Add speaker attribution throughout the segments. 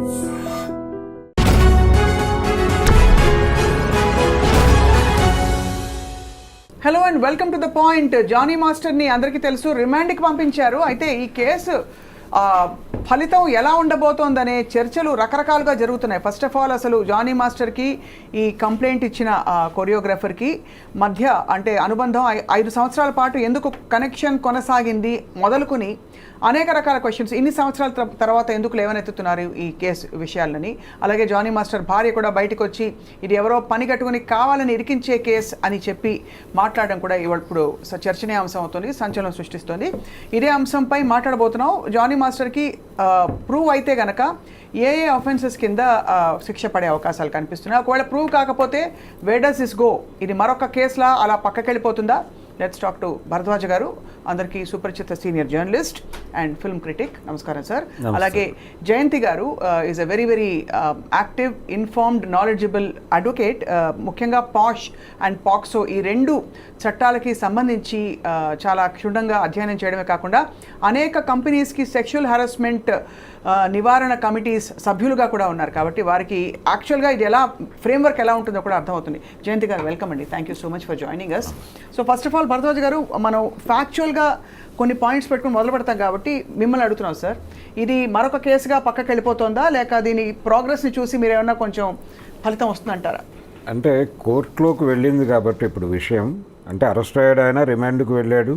Speaker 1: Hello and welcome to the point. Jani మాస్టర్ని అందరికీ తెలుసు, రిమాండ్కి పంపించారు. అయితే ఈ కేసు ఫలితం ఎలా ఉండబోతోందనే చర్చలు రకరకాలుగా జరుగుతున్నాయి. ఫస్ట్ ఆఫ్ ఆల్ అసలు జానీ మాస్టర్కి ఈ కంప్లైంట్ ఇచ్చిన కొరియోగ్రాఫర్కి మధ్య అంటే అనుబంధం 5 సంవత్సరాల పాటు ఎందుకు కనెక్షన్ కొనసాగింది మొదలుకొని అనేక రకాల క్వశ్చన్స్. ఇన్ని సంవత్సరాల తర్వాత ఎందుకు లేవనెత్తుతున్నారు ఈ కేసు విషయాలని. అలాగే జానీ మాస్టర్ భార్య కూడా బయటకు వచ్చి ఇది ఎవరో పని కట్టుకుని కావాలని ఇరికించే కేసు అని చెప్పి మాట్లాడడం కూడా ఇప్పుడు చర్చనీయాంశం అవుతుంది, సంచలనం సృష్టిస్తుంది. ఇదే అంశంపై మాట్లాడబోతున్నాం. జానీ మాస్టర్కి ప్రూవ్ అయితే గనక ఏ అఫెన్సెస్ కింద శిక్ష పడే అవకాశాలు కనిపిస్తున్నాయి. ఒకవేళ ప్రూవ్ కాకపోతే వేర్ డస్ దిస్ గో? ఇది మరొక కేసులా అలా పక్కకెళ్ళిపోతుందా? లెట్స్ టాక్ టు భరద్వాజ్ గారు, అందరికీ సుపరిచిత senior journalist and film critic. నమస్కారం సార్. అలాగే జయంతి గారు is a very very active, informed, knowledgeable advocate. ముఖ్యంగా పాష్ అండ్ పాక్సో ఈ 2 చట్టాలకి సంబంధించి చాలా క్షుణ్ణంగా అధ్యయనం చేయడమే కాకుండా అనేక కంపెనీస్కి సెక్షువల్ హరాస్మెంట్ నివారణ కమిటీస్ సభ్యులుగా కూడా ఉన్నారు. కాబట్టి వారికి యాక్చువల్గా ఇది ఎలా ఫ్రేమ్వర్క్ ఎలా ఉంటుందో కూడా అర్థమవుతుంది. జయంతి గారు వెల్కమ్ అండి. Thank you so much for joining us. So first of all Bharadwaj గారు, మనం ఫ్యాక్చువల్గా కొన్ని పాయింట్స్ పెట్టుకుని మొదలు పెడతాం కాబట్టి మిమ్మల్ని అడుగుతున్నాం సార్, ఇది మరొక కేసుగా పక్కకి వెళ్ళిపోతుందా లేక దీని ప్రోగ్రెస్ని చూసి మీరు ఏమన్నా కొంచెం ఫలితం వస్తుందంటారా?
Speaker 2: అంటే కోర్టులోకి వెళ్ళింది కాబట్టి ఇప్పుడు విషయం అంటే అరెస్ట్ అయ్యాడు, ఆయన రిమాండ్కి వెళ్ళాడు,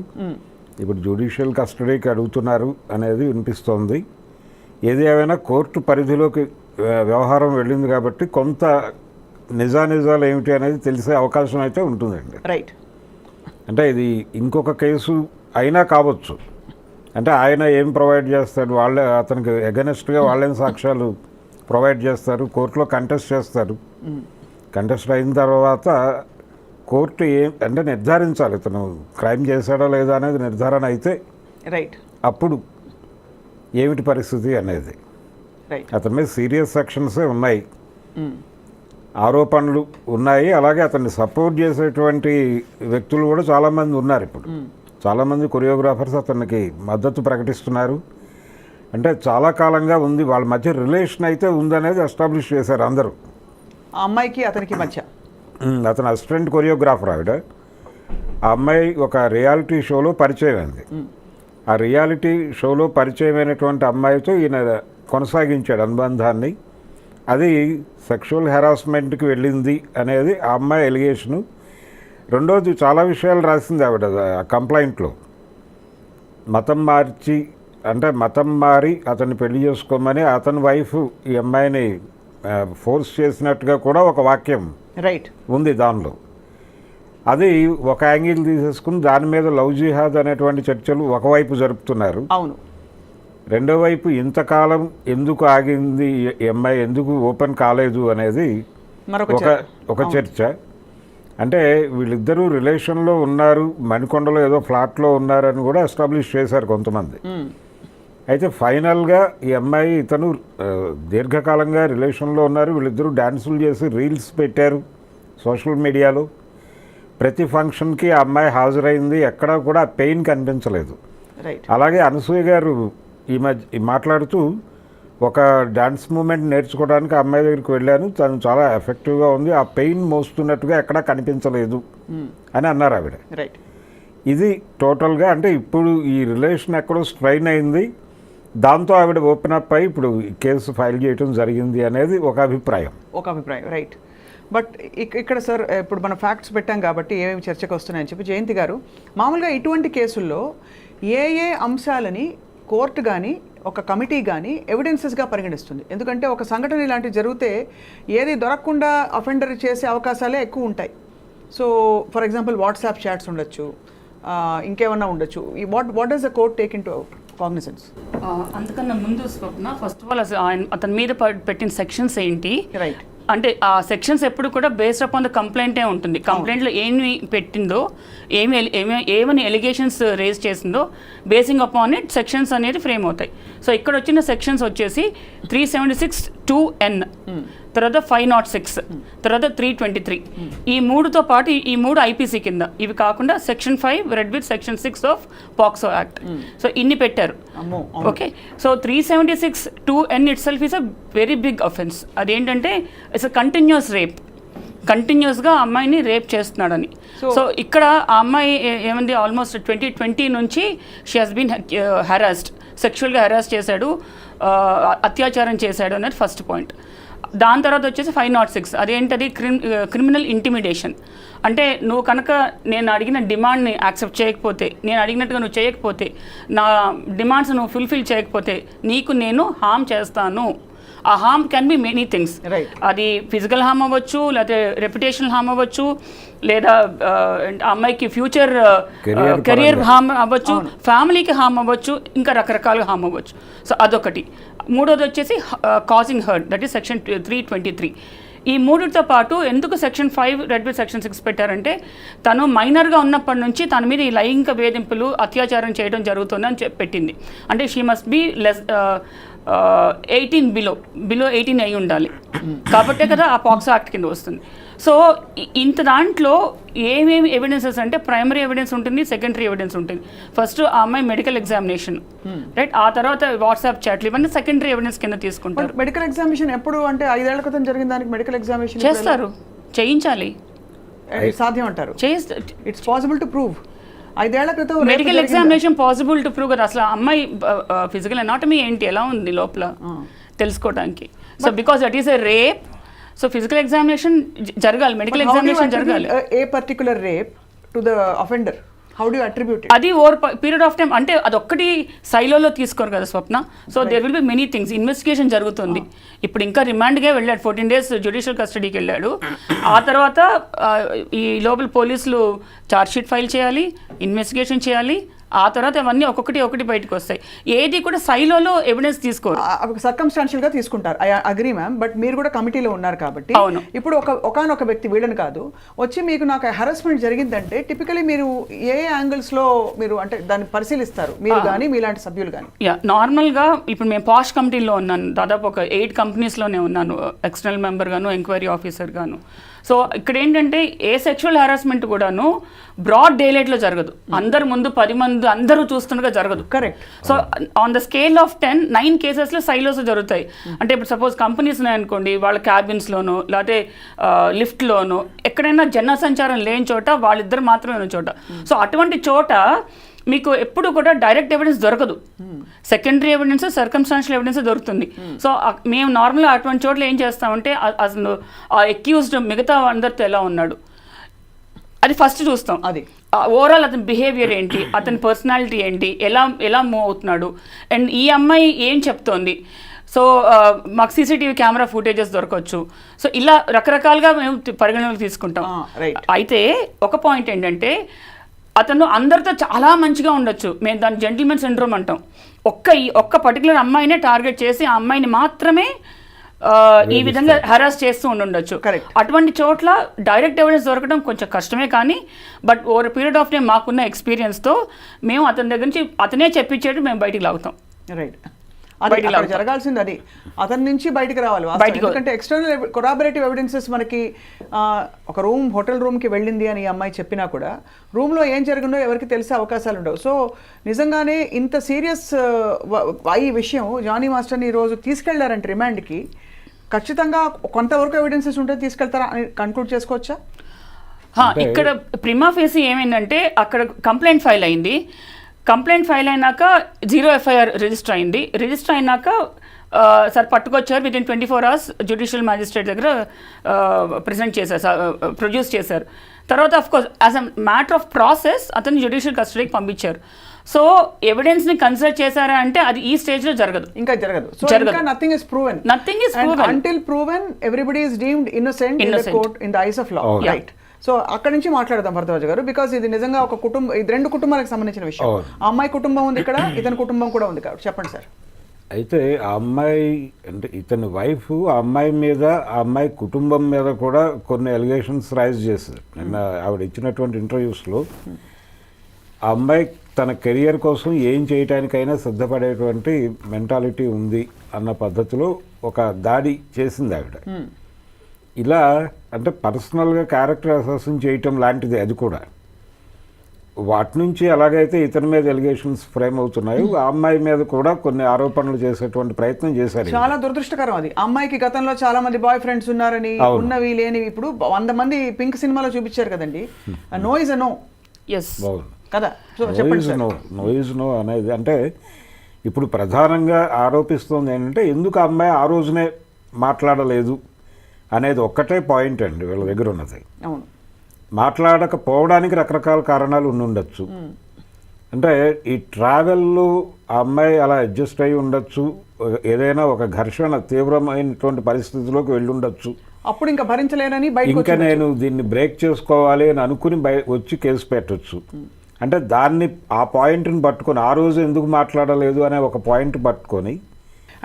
Speaker 2: ఇప్పుడు జ్యుడిషియల్ కస్టడీకి అడుగుతున్నారు అనేది వినిపిస్తోంది. ఏది ఏమైనా కోర్టు పరిధిలోకి వ్యవహారం వెళ్ళింది కాబట్టి కొంత నిజానిజాలు ఏమిటి అనేది తెలిసే అవకాశం అయితే ఉంటుందండి.
Speaker 1: రైట్.
Speaker 2: అంటే ఇది ఇంకొక కేసు అయినా కావచ్చు. అంటే ఆయన ఏం ప్రొవైడ్ చేస్తాడు, వాళ్ళే అతనికి ఎగనెస్ట్గా వాళ్ళేం సాక్ష్యాలు ప్రొవైడ్ చేస్తారు, కోర్టులో కంటెస్ట్ చేస్తారు. కంటెస్ట్ అయిన తర్వాత కోర్టు ఏం అంటే నిర్ధారించాలి ఇతను క్రైమ్ చేశాడా లేదా అనేది నిర్ధారణ అయితే
Speaker 1: రైట్
Speaker 2: అప్పుడు ఏమిటి పరిస్థితి అనేది. అతని మీద సీరియస్ సెక్షన్సే ఉన్నాయి, ఆరోపణలు ఉన్నాయి. అలాగే అతన్ని సపోర్ట్ చేసేటువంటి వ్యక్తులు కూడా చాలామంది ఉన్నారు. ఇప్పుడు చాలామంది కొరియోగ్రాఫర్స్ అతనికి మద్దతు ప్రకటిస్తున్నారు. అంటే చాలా కాలంగా ఉంది, వాళ్ళ మధ్య రిలేషన్ అయితే ఉందనేది ఎస్టాబ్లిష్ చేశారు అందరూ.
Speaker 1: ఆ అమ్మాయికి అతనికి మధ్య
Speaker 2: అతను అసిస్టెంట్ కొరియోగ్రాఫర్ ఆవిడ. ఆ అమ్మాయి ఒక రియాలిటీ షోలో పరిచయం అయింది. ఆ రియాలిటీ షోలో పరిచయమైనటువంటి అమ్మాయితో ఈయన కొనసాగించాడు అనుబంధాన్ని. అది సెక్షువల్ హెరాస్మెంట్కి వెళ్ళింది అనేది ఆ అమ్మాయి ఎలిగేషను. రెండోది చాలా విషయాలు రాసింది ఆవిడ కంప్లైంట్లో. మతం మారి అతన్ని పెళ్లి చేసుకోమని అతని వైఫ్ ఈ అమ్మాయిని ఫోర్స్ చేసినట్టుగా కూడా ఒక వాక్యం
Speaker 1: రైట్
Speaker 2: ఉంది దానిలో. అది ఒక యాంగిల్ తీసేసుకుని దాని మీద లవ్ జిహాద్ అనేటువంటి చర్చలు ఒకవైపు జరుపుతున్నారు.
Speaker 1: అవును.
Speaker 2: రెండో వైపు ఇంతకాలం ఎందుకు ఆగింది ఈ అమ్మాయి, ఎందుకు ఓపెన్ కాలేదు అనేది ఒక చర్చ. అంటే వీళ్ళిద్దరూ రిలేషన్లో ఉన్నారు, మణికొండలో ఏదో ఫ్లాట్లో ఉన్నారని కూడా ఎస్టాబ్లిష్ చేశారు కొంతమంది. అయితే ఫైనల్గా ఈ అమ్మాయి ఇతను దీర్ఘకాలంగా రిలేషన్లో ఉన్నారు. వీళ్ళిద్దరూ డ్యాన్సులు చేసి రీల్స్ పెట్టారు సోషల్ మీడియాలో. ప్రతి ఫంక్షన్కి ఆ అమ్మాయి హాజరైంది, ఎక్కడా కూడా పెయిన్ కనిపించలేదు. అలాగే అనసూయ గారు ఈ మధ్య మాట్లాడుతూ ఒక డాన్స్ మూమెంట్ నేర్చుకోవడానికి ఆ అమ్మాయి దగ్గరికి వెళ్ళాను, తను చాలా ఎఫెక్టివ్గా ఉంది, ఆ పెయిన్ మోస్తున్నట్టుగా ఎక్కడా కనిపించలేదు అని అన్నారు ఆవిడ. ఇది టోటల్గా అంటే ఇప్పుడు ఈ రిలేషన్ ఎక్కడో స్ట్రైన్ అయింది, దాంతో ఆవిడ ఓపెన్ అప్ అయ్యి ఇప్పుడు కేసు ఫైల్ చేయడం జరిగింది అనేది ఒక అభిప్రాయం.
Speaker 1: రైట్. బట్ ఇక్కడ సార్ ఇప్పుడు మనం ఫ్యాక్ట్స్ పెట్టాం కాబట్టి ఏమేమి చర్చకు వస్తున్నాయని చెప్పి జయంతి గారు, మామూలుగా ఇటువంటి కేసుల్లో ఏ అంశాలని కోర్టు కానీ ఒక కమిటీ కానీ ఎవిడెన్సెస్గా పరిగణిస్తుంది? ఎందుకంటే ఒక సంఘటన ఇలాంటివి జరిగితే ఏది దొరకకుండా అఫెండర్ చేసే అవకాశాలే ఎక్కువ ఉంటాయి. So for example WhatsApp chats ఉండొచ్చు, ఇంకేమన్నా ఉండొచ్చు. What does the court take in to cognizance?
Speaker 3: అంతకన్నా ముందు స్వప్న, ఫస్ట్ ఆఫ్ ఆల్ అతని మీద పెట్టిన సెక్షన్స్ ఏంటి,
Speaker 1: రైట్,
Speaker 3: అంటే ఆ సెక్షన్స్ ఎప్పుడు కూడా బేస్డ్ అపాన్ ద కంప్లైంటే ఉంటుంది. కంప్లైంట్లో ఏమి పెట్టిందో, ఏమని ఎలిగేషన్స్ రేజ్ చేసిందో బేసింగ్ అపాన్ ఇట్ సెక్షన్స్ అనేది ఫ్రేమ్ అవుతాయి. సో ఇక్కడ వచ్చిన సెక్షన్స్ వచ్చేసి 376(2)(n) తర్వాత 506, తర్వాత 323. ఈ మూడుతో పాటు ఈ మూడు ఐపీసీ కింద, ఇవి కాకుండా section 5 read with section 6 of POCSO act. So ఇన్ని పెట్టారు. Okay, so 376 2N itself is a very big offence. అదేంటంటే ఇట్స్ అ కంటిన్యూస్ రేప్, కంటిన్యూస్గా అమ్మాయిని రేప్ చేస్తున్నాడని. సో ఇక్కడ ఆ అమ్మాయి ఏమంది, ఆల్మోస్ట్ 2020 నుంచి షీ హాస్ బీన్ హెరాస్డ్, సెక్షువల్గా హెరాస్ చేశాడు, అత్యాచారం చేశాడు అనేది ఫస్ట్ పాయింట్. దాని తర్వాత వచ్చేసి 506, అదేంటది క్రిమినల్ ఇంటిమిడేషన్. అంటే నువ్వు కనుక నేను అడిగిన డిమాండ్ని యాక్సెప్ట్ చేయకపోతే, నేను అడిగినట్టుగా నువ్వు చేయకపోతే, నా డిమాండ్స్ నువ్వు ఫుల్ఫిల్ చేయకపోతే నీకు నేను హామ్ చేస్తాను. ఆ harm can be many things. అది ఫిజికల్ హార్మ్ అవ్వచ్చు, లేకపోతే రెప్యుటేషనల్ హార్మ్ అవ్వచ్చు, లేదా అమ్మాయికి ఫ్యూచర్ కెరియర్ హార్మ్ అవ్వచ్చు, ఫ్యామిలీకి హార్మ్ అవ్వచ్చు, ఇంకా రకరకాలుగా హార్మ్ అవ్వచ్చు. సో అదొకటి. మూడోది వచ్చేసి causing hurt, that is section 323. ఈ మూడితో పాటు ఎందుకు సెక్షన్ 5 రెడ్ విత్ సెక్షన్ 6 పెట్టారంటే, తను మైనర్గా ఉన్నప్పటి నుంచి తన మీద ఈ లైంగిక వేధింపులు, అత్యాచారం చేయడం జరుగుతుందని పెట్టింది. అంటే she must be less 18 below 18 అయి ఉండాలి. కాబట్టే కదా ఆ పాక్సో యాక్ట్ కింద వస్తుంది. సో ఇంత దాంట్లో ఏమేమి ఎవిడెన్సెస్ అంటే, ప్రైమరీ ఎవిడెన్స్ ఉంటుంది, సెకండరీ ఎవిడెన్స్ ఉంటుంది. ఫస్ట్ ఆ అమ్మాయి మెడికల్ ఎగ్జామినేషన్, రైట్, ఆ తర్వాత వాట్సాప్ చాట్లు, ఇవన్నీ సెకండరీ ఎవిడెన్స్ కింద తీసుకుంటారు.
Speaker 1: మెడికల్ ఎగ్జామినేషన్ ఎప్పుడు అంటే 5 ఏళ్ల క్రితం జరిగిన దానికి మెడికల్ ఎగ్జామినేషన్
Speaker 3: చేస్తారు, చేయించాలి,
Speaker 1: సాధ్యం అంటారు. It's possible to prove. 5 ఏళ్ల క్రితం
Speaker 3: medical examination possible to prove కదా. అసలు అమ్మాయి ఫిజికల్ అనాటమీ ఏంటి, ఎలా ఉంది లోపల తెలుసుకోవడానికి. So because that is a rape, so physical examination జరగాలి, మెడికల్ ఎగ్జామినేషన్ జరగాలి.
Speaker 1: A particular rape to the offender, how do you attribute it?
Speaker 3: అది ఓవర్ పీరియడ్ ఆఫ్ టైం, అంటే అదొక్కటి సైలోలో తీసుకోరు కదా Swapna. So there will be many things. Investigation జరుగుతుంది. ఇప్పుడు ఇంకా రిమాండ్గా వెళ్ళాడు, 14 days జ్యుడిషియల్ కస్టడీకి వెళ్ళాడు. ఆ తర్వాత ఈ లోపల పోలీసులు ఛార్జ్షీట్ ఫైల్ చేయాలి, ఇన్వెస్టిగేషన్ చేయాలి. ఆ తర్వాత అవన్నీ ఒక్కొక్కటి బయటకు వస్తాయి. ఏది కూడా సైలోలో ఎవిడెన్స్ తీసుకోరు,
Speaker 1: సర్కమ్స్టాన్షియల్ గా తీసుకుంటారు. ఐ అగ్రీ మ్యామ్, బట్ మీరు కూడా కమిటీలో ఉన్నారు కాబట్టి.
Speaker 3: అవును.
Speaker 1: ఇప్పుడు ఒకనొక వ్యక్తి, వీళ్ళని కాదు, వచ్చి మీకు నాకు హెరాస్మెంట్ జరిగిందంటే టిపికలీ మీరు ఏ యాంగిల్స్ లో మీరు అంటే దాన్ని పరిశీలిస్తారు, మీరు కానీ మీలాంటి సభ్యులు కానీ?
Speaker 3: నార్మల్గా ఇప్పుడు మేము పాష్ కమిటీలో ఉన్నాను, దాదాపు ఒక 8 కంపెనీస్లోనే ఉన్నాను, ఎక్స్టర్నల్ మెంబర్ గాను, ఎంక్వైరీ ఆఫీసర్ గాను. సో ఇక్కడ ఏంటంటే ఏ సెక్షువల్ హెరాస్మెంట్ కూడాను బ్రాడ్ డేలైట్లో జరగదు, అందరు ముందు 10 మంది అందరూ చూస్తుండగా జరగదు.
Speaker 1: Correct.
Speaker 3: So on the scale of 10, 9 కేసెస్లో సైలోస్ జరుగుతాయి. అంటే ఇప్పుడు సపోజ్ కంపెనీస్ ఉన్నాయనుకోండి, వాళ్ళ క్యాబిన్స్లోనో లేకపోతే లిఫ్ట్లోనో ఎక్కడైనా జనసంచారం లేని చోట వాళ్ళిద్దరు మాత్రమే ఉన్న చోట. సో అటువంటి చోట మీకు ఎప్పుడు కూడా డైరెక్ట్ ఎవిడెన్స్ దొరకదు, సెకండరీ ఎవిడెన్స్, సర్కమ్స్టాన్షియల్ ఎవిడెన్స్ దొరుకుతుంది. సో మేము నార్మల్గా అటువంటి చోట్ల ఏం చేస్తామంటే, అసలు ఆ అక్యూజ్డ్ మిగతా అందరితో ఎలా ఉన్నాడు అది ఫస్ట్ చూస్తాం.
Speaker 1: అది
Speaker 3: ఓవరాల్ అతని బిహేవియర్ ఏంటి, అతని పర్సనాలిటీ ఏంటి, ఎలా మూవ్ అవుతున్నాడు, అండ్ ఈ అమ్మాయి ఏం చెప్తోంది. సో మాకు సీసీటీవీ కెమెరా ఫుటేజెస్ దొరకవచ్చు. సో ఇలా రకరకాలుగా మేము పరిగణనలు తీసుకుంటాం. అయితే ఒక పాయింట్ ఏంటంటే, అతను అందరితో చాలా మంచిగా ఉండొచ్చు, మేము దాన్ని జెంటిల్మెన్ సిండ్రోమ్ అంటాం. ఒక్క పర్టికులర్ అమ్మాయినే టార్గెట్ చేసి ఆ అమ్మాయిని మాత్రమే ఈ విధంగా హెరాస్ చేస్తూ ఉండొచ్చు. అటువంటి చోట్ల డైరెక్ట్ ఎవిడెన్స్ దొరకడం కొంచెం కష్టమే, కానీ but over period of time మాకున్న ఎక్స్పీరియన్స్తో మేము అతని దగ్గర నుంచి అతనే చెప్పించేట్టు మేము బయటికి లాగుతాం.
Speaker 1: రైట్, అది జరగాల్సింది. అది అతని నుంచి బయటికి రావాలి. ఎందుకంటే ఎక్స్టర్నల్ కొరాబరేటివ్ ఎవిడెన్సెస్ మనకి ఒక హోటల్ రూమ్కి వెళ్ళింది అని ఈ అమ్మాయి చెప్పినా కూడా రూమ్లో ఏం జరిగిందో ఎవరికి తెలిసే అవకాశాలు ఉండవు. సో నిజంగానే ఇంత సీరియస్ ఈ విషయం జానీ మాస్టర్ని ఈరోజు తీసుకెళ్లారంటే రిమాండ్కి, ఖచ్చితంగా కొంతవరకు ఎవిడెన్సెస్ ఉంటే తీసుకెళ్తారా అని కన్క్లూడ్ చేసుకోవచ్చా?
Speaker 3: ఇక్కడ ప్రిమా ఫేసి ఏమైందంటే, అక్కడ కంప్లైంట్ ఫైల్ అయింది. కంప్లైంట్ ఫైల్ అయినాక 0 FIR రిజిస్టర్ అయింది. రిజిస్టర్ అయినాక సార్ పట్టుకొచ్చారు, within 24 hours judicial magistrate దగ్గర ప్రొడ్యూస్ చేశారు. తర్వాత of course as a matter of process అతను జ్యుడిషియల్ కస్టడీకి పంపించారు. సో ఎవిడెన్స్ ని కన్సిడర్ చేశారా అంటే అది ఈ స్టేజ్ లో జరగదు,
Speaker 1: ఇంకా జరగదు. Nothing is proven until proven everybody is deemed innocent in the court in the eyes of law. Right. So అక్కడి నుంచి మాట్లాడదాం భరద్వాజ్ గారు, బికాస్ ఇది నిజంగా ఒక కుటుంబం, ఇది 2 కుటుంబాలకు సంబంధించిన విషయం. ఆ అమ్మాయి కుటుంబం ఉంది ఇక్కడ, ఇతని కుటుంబం కూడా ఉంది కాబట్టి చెప్పండి సార్.
Speaker 2: అయితే ఆ అమ్మాయి అంటే ఇతని వైఫ్ ఆ అమ్మాయి మీద, ఆ అమ్మాయి కుటుంబం మీద కూడా కొన్ని ఎలిగేషన్స్ రైజ్ చేశారు. నిన్న ఆవిడ ఇచ్చినటువంటి ఇంటర్వ్యూస్లో ఆ అమ్మాయి తన కెరియర్ కోసం ఏం చేయడానికైనా సిద్ధపడేటువంటి మెంటాలిటీ ఉంది అన్న పద్ధతిలో ఒక దాడి చేసింది ఆవిడ. ఇలా అంటే పర్సనల్గా క్యారెక్టర్ అసాసిన్ చేయటం లాంటిది అది కూడా. వాటి నుంచి ఎలాగైతే ఇతని మీద ఎలిగేషన్స్ ఫ్రేమ్ అవుతున్నాయో ఆ అమ్మాయి మీద కూడా కొన్ని ఆరోపణలు చేసేటువంటి ప్రయత్నం చేశారు.
Speaker 1: చాలా దురదృష్టకరం అది. అమ్మాయికి గతంలో చాలా మంది బాయ్ ఫ్రెండ్స్ ఉన్నారని, ఉన్నవి లేనివి. ఇప్పుడు 100 మంది పింక్ సినిమాలో చూపించారు కదండి, నో ఇస్ అ నో కదా.
Speaker 2: నో ఇస్ నో అనేది అంటే ఇప్పుడు ప్రధానంగా ఆరోపిస్తుంది ఏంటంటే ఎందుకు ఆ అమ్మాయి ఆ రోజునే మాట్లాడలేదు అనేది ఒక్కటే పాయింట్ అండి వీళ్ళ దగ్గర ఉన్నది.
Speaker 1: అవును,
Speaker 2: మాట్లాడకపోవడానికి రకరకాల కారణాలు ఉండొచ్చు. అంటే ఈ ట్రావెల్లో ఆ అమ్మాయి అలా అడ్జస్ట్ అయి ఉండొచ్చు, ఏదైనా ఒక ఘర్షణ తీవ్రమైనటువంటి పరిస్థితిలోకి వెళ్ళి ఉండొచ్చు.
Speaker 1: అప్పుడు ఇంకా భరించలేనని
Speaker 2: ఇంకా నేను దీన్ని బ్రేక్ చేసుకోవాలి అని అనుకుని వచ్చి కేసు పెట్టచ్చు. అంటే దాన్ని ఆ పాయింట్ని పట్టుకొని ఆ రోజు ఎందుకు మాట్లాడలేదు అనే ఒక పాయింట్ పట్టుకొని.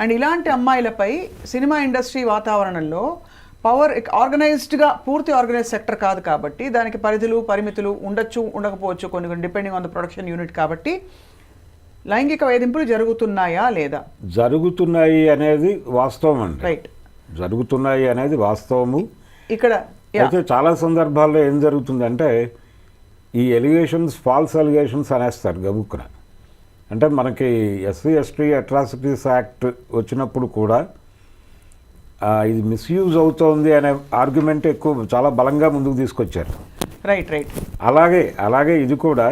Speaker 1: అండ్ ఇలాంటి అమ్మాయిలపై సినిమా ఇండస్ట్రీ వాతావరణంలో పవర్ ఆర్గనైజ్డ్గా పూర్తి ఆర్గనైజ్ సెక్టర్ కాదు కాబట్టి దానికి పరిధులు పరిమితులు ఉండొచ్చు ఉండకపోవచ్చు, కొన్ని depending on the production unit. కాబట్టి లైంగిక వేధింపులు జరుగుతున్నాయా లేదా?
Speaker 2: జరుగుతున్నాయి అనేది వాస్తవం అండి.
Speaker 1: రైట్,
Speaker 2: జరుగుతున్నాయి అనేది వాస్తవము.
Speaker 1: ఇక్కడ
Speaker 2: అయితే చాలా సందర్భాల్లో ఏం జరుగుతుందంటే ఈ ఎలిగేషన్స్ ఫాల్స్ ఎలిగేషన్స్ అనేస్తారు గబుక్కున. అంటే మనకి ఎస్సీ ఎస్టీ అట్రాసిటీస్ యాక్ట్ వచ్చినప్పుడు కూడా ఇది మిస్యూజ్ అవుతోంది అనే ఆర్గ్యుమెంట్ ఎక్కువ చాలా బలంగా ముందుకు తీసుకొచ్చారు.
Speaker 1: రైట్ రైట్
Speaker 2: అలాగే ఇది కూడా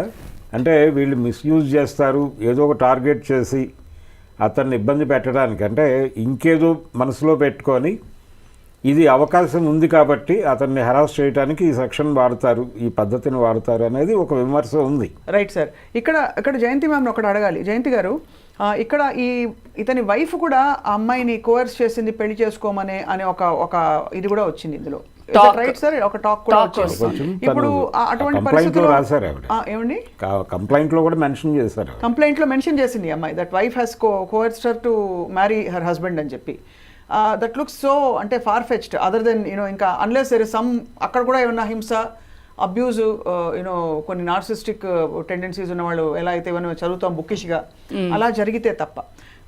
Speaker 2: అంటే వీళ్ళు మిస్యూజ్ చేస్తారు, ఏదో ఒక టార్గెట్ చేసి అతన్ని ఇబ్బంది పెట్టడానికి, అంటే ఇంకేదో మనసులో పెట్టుకొని ఇది అవకాశం ఉంది కాబట్టి అతన్ని హెరాస్ చేయడానికి ఈ సెక్షన్ వాడతారు, ఈ పద్ధతిని వాడతారు అనేది ఒక విమర్శ ఉంది.
Speaker 1: Right sir. ఇక్కడ జయంతి మ్యామ్ని ఒకటి అడగాలి. జయంతి గారు, ఇక్కడ ఇతని వైఫ్ కూడా ఆ అమ్మాయిని కోర్స్ చేసింది పెళ్లి చేసుకోమనే అనే ఒక ఇది కూడా వచ్చింది ఇందులో. రైట్ సార్, ఒక టాక్ కూడా వచ్చింది. ఇప్పుడు అటువంటి పరిస్థితుల్లో ఏమండి
Speaker 2: కంప్లైంట్ లో కూడా మెన్షన్ చేశారు,
Speaker 1: కంప్లైంట్ లో మెన్షన్ చేసింది అమ్మాయి that wife has coerced her to marry her husband అని చెప్పి. దట్ లుక్స్ సో అంటే ఫార్ ఫెచ్డ్ అదర్ దెన్ ఇంకా అన్లెస్ దెర్ ఇస్ సమ్ అక్కడ కూడా ఏమన్నా హింస అబ్యూజ్ కొన్ని నార్సిస్టిక్ టెండెన్సీస్ ఉన్న వాళ్ళు ఎలా అయితే ఏమైనా చదువుతాం బుక్కిష్గా అలా జరిగితే తప్ప.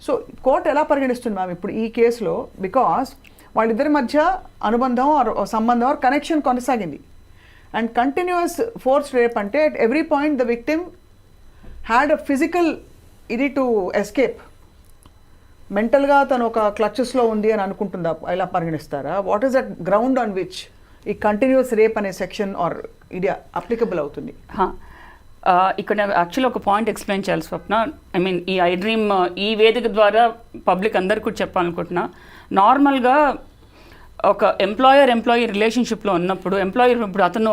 Speaker 1: సో కోర్టు ఎలా పరిగణిస్తుంది మ్యామ్ ఇప్పుడు ఈ కేసులో? బికాస్ వాళ్ళిద్దరి మధ్య అనుబంధం సంబంధం కనెక్షన్ కొనసాగింది. అండ్ కంటిన్యూస్ ఫోర్స్ రేప్ అంటే at every point the victim had a physical ఇది టు ఎస్కేప్. మెంటల్గా తను ఒక క్లచెస్లో ఉంది అని అనుకుంటుందా, ఇలా పరిగణిస్తారా? What is that ground on which ఈ కంటిన్యూస్ రేప్ అనే సెక్షన్ ఆర్ ఇది అప్లికబుల్ అవుతుంది?
Speaker 3: ఇక్కడ యాక్చువల్లీ ఒక పాయింట్ ఎక్స్ప్లెయిన్ చేయాలి స్వప్న. ఐ మీన్ ఈ ఐ డ్రీమ్ ఈ వేదిక ద్వారా పబ్లిక్ అందరికీ కూడా చెప్పాలనుకుంటున్నా. నార్మల్గా ఒక ఎంప్లాయీ రిలేషన్షిప్లో ఉన్నప్పుడు ఇప్పుడు అతను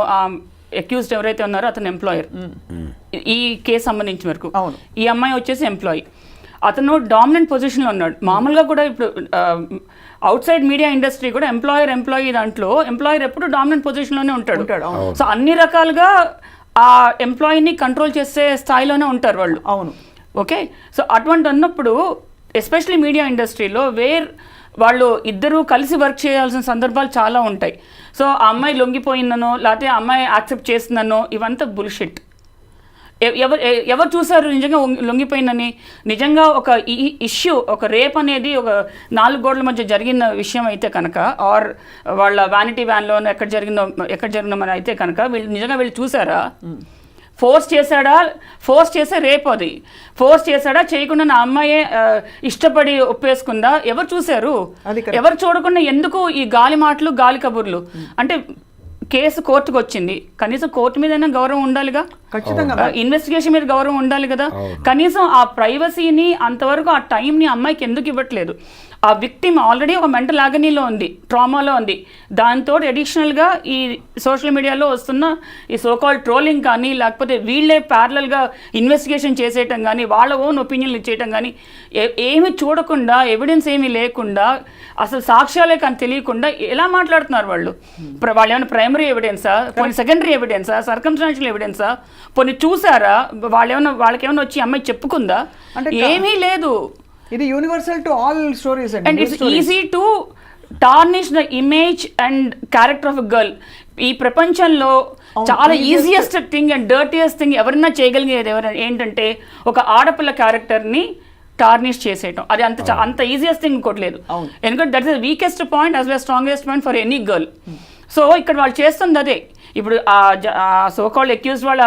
Speaker 3: అక్యూజ్డ్ ఎవరైతే ఉన్నారో అతను ఎంప్లాయర్, ఈ కేసు సంబంధించిన వరకు. ఈ అమ్మాయి వచ్చేసి ఎంప్లాయీ. అతను డామినెంట్ పొజిషన్లో ఉన్నాడు. మామూలుగా కూడా ఇప్పుడు అవుట్ సైడ్ మీడియా ఇండస్ట్రీ కూడా ఎంప్లాయీ దాంట్లో ఎంప్లాయర్ ఎప్పుడు డామినెంట్ పొజిషన్లోనే ఉంటాడు. సో అన్ని రకాలుగా ఆ ఎంప్లాయీని కంట్రోల్ చేసే స్థాయిలోనే ఉంటారు వాళ్ళు.
Speaker 1: అవును,
Speaker 3: ఓకే. సో అటువంటి అన్నప్పుడు ఎస్పెషలీ మీడియా ఇండస్ట్రీలో వాళ్ళు ఇద్దరూ కలిసి వర్క్ చేయాల్సిన సందర్భాలు చాలా ఉంటాయి. సో ఆ అమ్మాయి లొంగిపోయిందనో లేకపోతే ఆ అమ్మాయి యాక్సెప్ట్ చేసిందనో ఇవంతా బుల్షిట్. ఎవరు చూసారు నిజంగా లొంగిపోయిందని? నిజంగా ఒక ఇష్యూ, ఒక రేప్ అనేది ఒక 4 గోడల మధ్య జరిగిన విషయం అయితే కనుక, ఆర్ వాళ్ళ వ్యానిటీ వ్యాన్లో ఎక్కడ జరిగిందో మరి అయితే కనుక వీళ్ళు చూసారా? ఫోర్స్ చేసే రేప్ అది. ఫోర్స్ చేశాడా చేయకుండా నా అమ్మాయే ఇష్టపడి ఒప్పేసుకుందా? ఎవరు చూశారు? ఎవరు చూడకుండా ఎందుకు ఈ గాలి మాటలు, గాలి కబుర్లు? అంటే కేసు కోర్టుకు వచ్చింది, కనీసం కోర్టు మీదైనా గౌరవం ఉండాలిగా,
Speaker 1: ఖచ్చితంగా
Speaker 3: ఇన్వెస్టిగేషన్ మీద గౌరవం ఉండాలి కదా. కనీసం ఆ ప్రైవసీని అంతవరకు ఆ టైంని అమ్మాయికి ఎందుకు ఇవ్వట్లేదు? ఆ విక్టిమ్ ఆల్రెడీ ఒక మెంటల్ ఆగనీలో ఉంది, ట్రామాలో ఉంది. దాంతో అడిషనల్గా ఈ సోషల్ మీడియాలో వస్తున్న ఈ సోకాల్ ట్రోలింగ్ కానీ, లేకపోతే వీళ్ళే ప్యారలల్గా ఇన్వెస్టిగేషన్ చేసేయటం కానీ, వాళ్ళ ఓన్ ఒపీనియన్లు ఇచ్చేయటం కానీ, ఏమి చూడకుండా, ఎవిడెన్స్ ఏమీ లేకుండా, అసలు సాక్ష్యాలే కానీ తెలియకుండా ఎలా మాట్లాడుతున్నారు వాళ్ళు? వాళ్ళు ఏమైనా ప్రైమరీ ఎవిడెన్సా, కొన్ని సెకండరీ ఎవిడెన్సా, సర్కమ్స్టాన్షియల్ ఎవిడెన్సా, కొన్ని చూసారా? వాళ్ళకేమైనా వచ్చి అమ్మాయి చెప్పుకుందా? ఏమీ లేదు.
Speaker 1: ఇది universal to all stories
Speaker 3: and it's easy to tarnish the image and character of a girl. ఈ ప్రపంచంలో చాలా easiest thing and dirtiest thing ఎవరైనా చేయగలిగేది ఏంటంటే ఒక ఆడపిల్ల క్యారెక్టర్ని టార్నిష్ చేసేయటం, అది అంత ఈజియెస్ట్ థింగ్ ఇంకోటి లేదు. ఎందుకంటే that is the weakest point as well strongest point for any girl. So ఇక్కడ వాళ్ళు చేస్తుంది అదే. ఇప్పుడు ఆ సోకాల్డ్ అక్యూజ్డ్ వాళ్ళ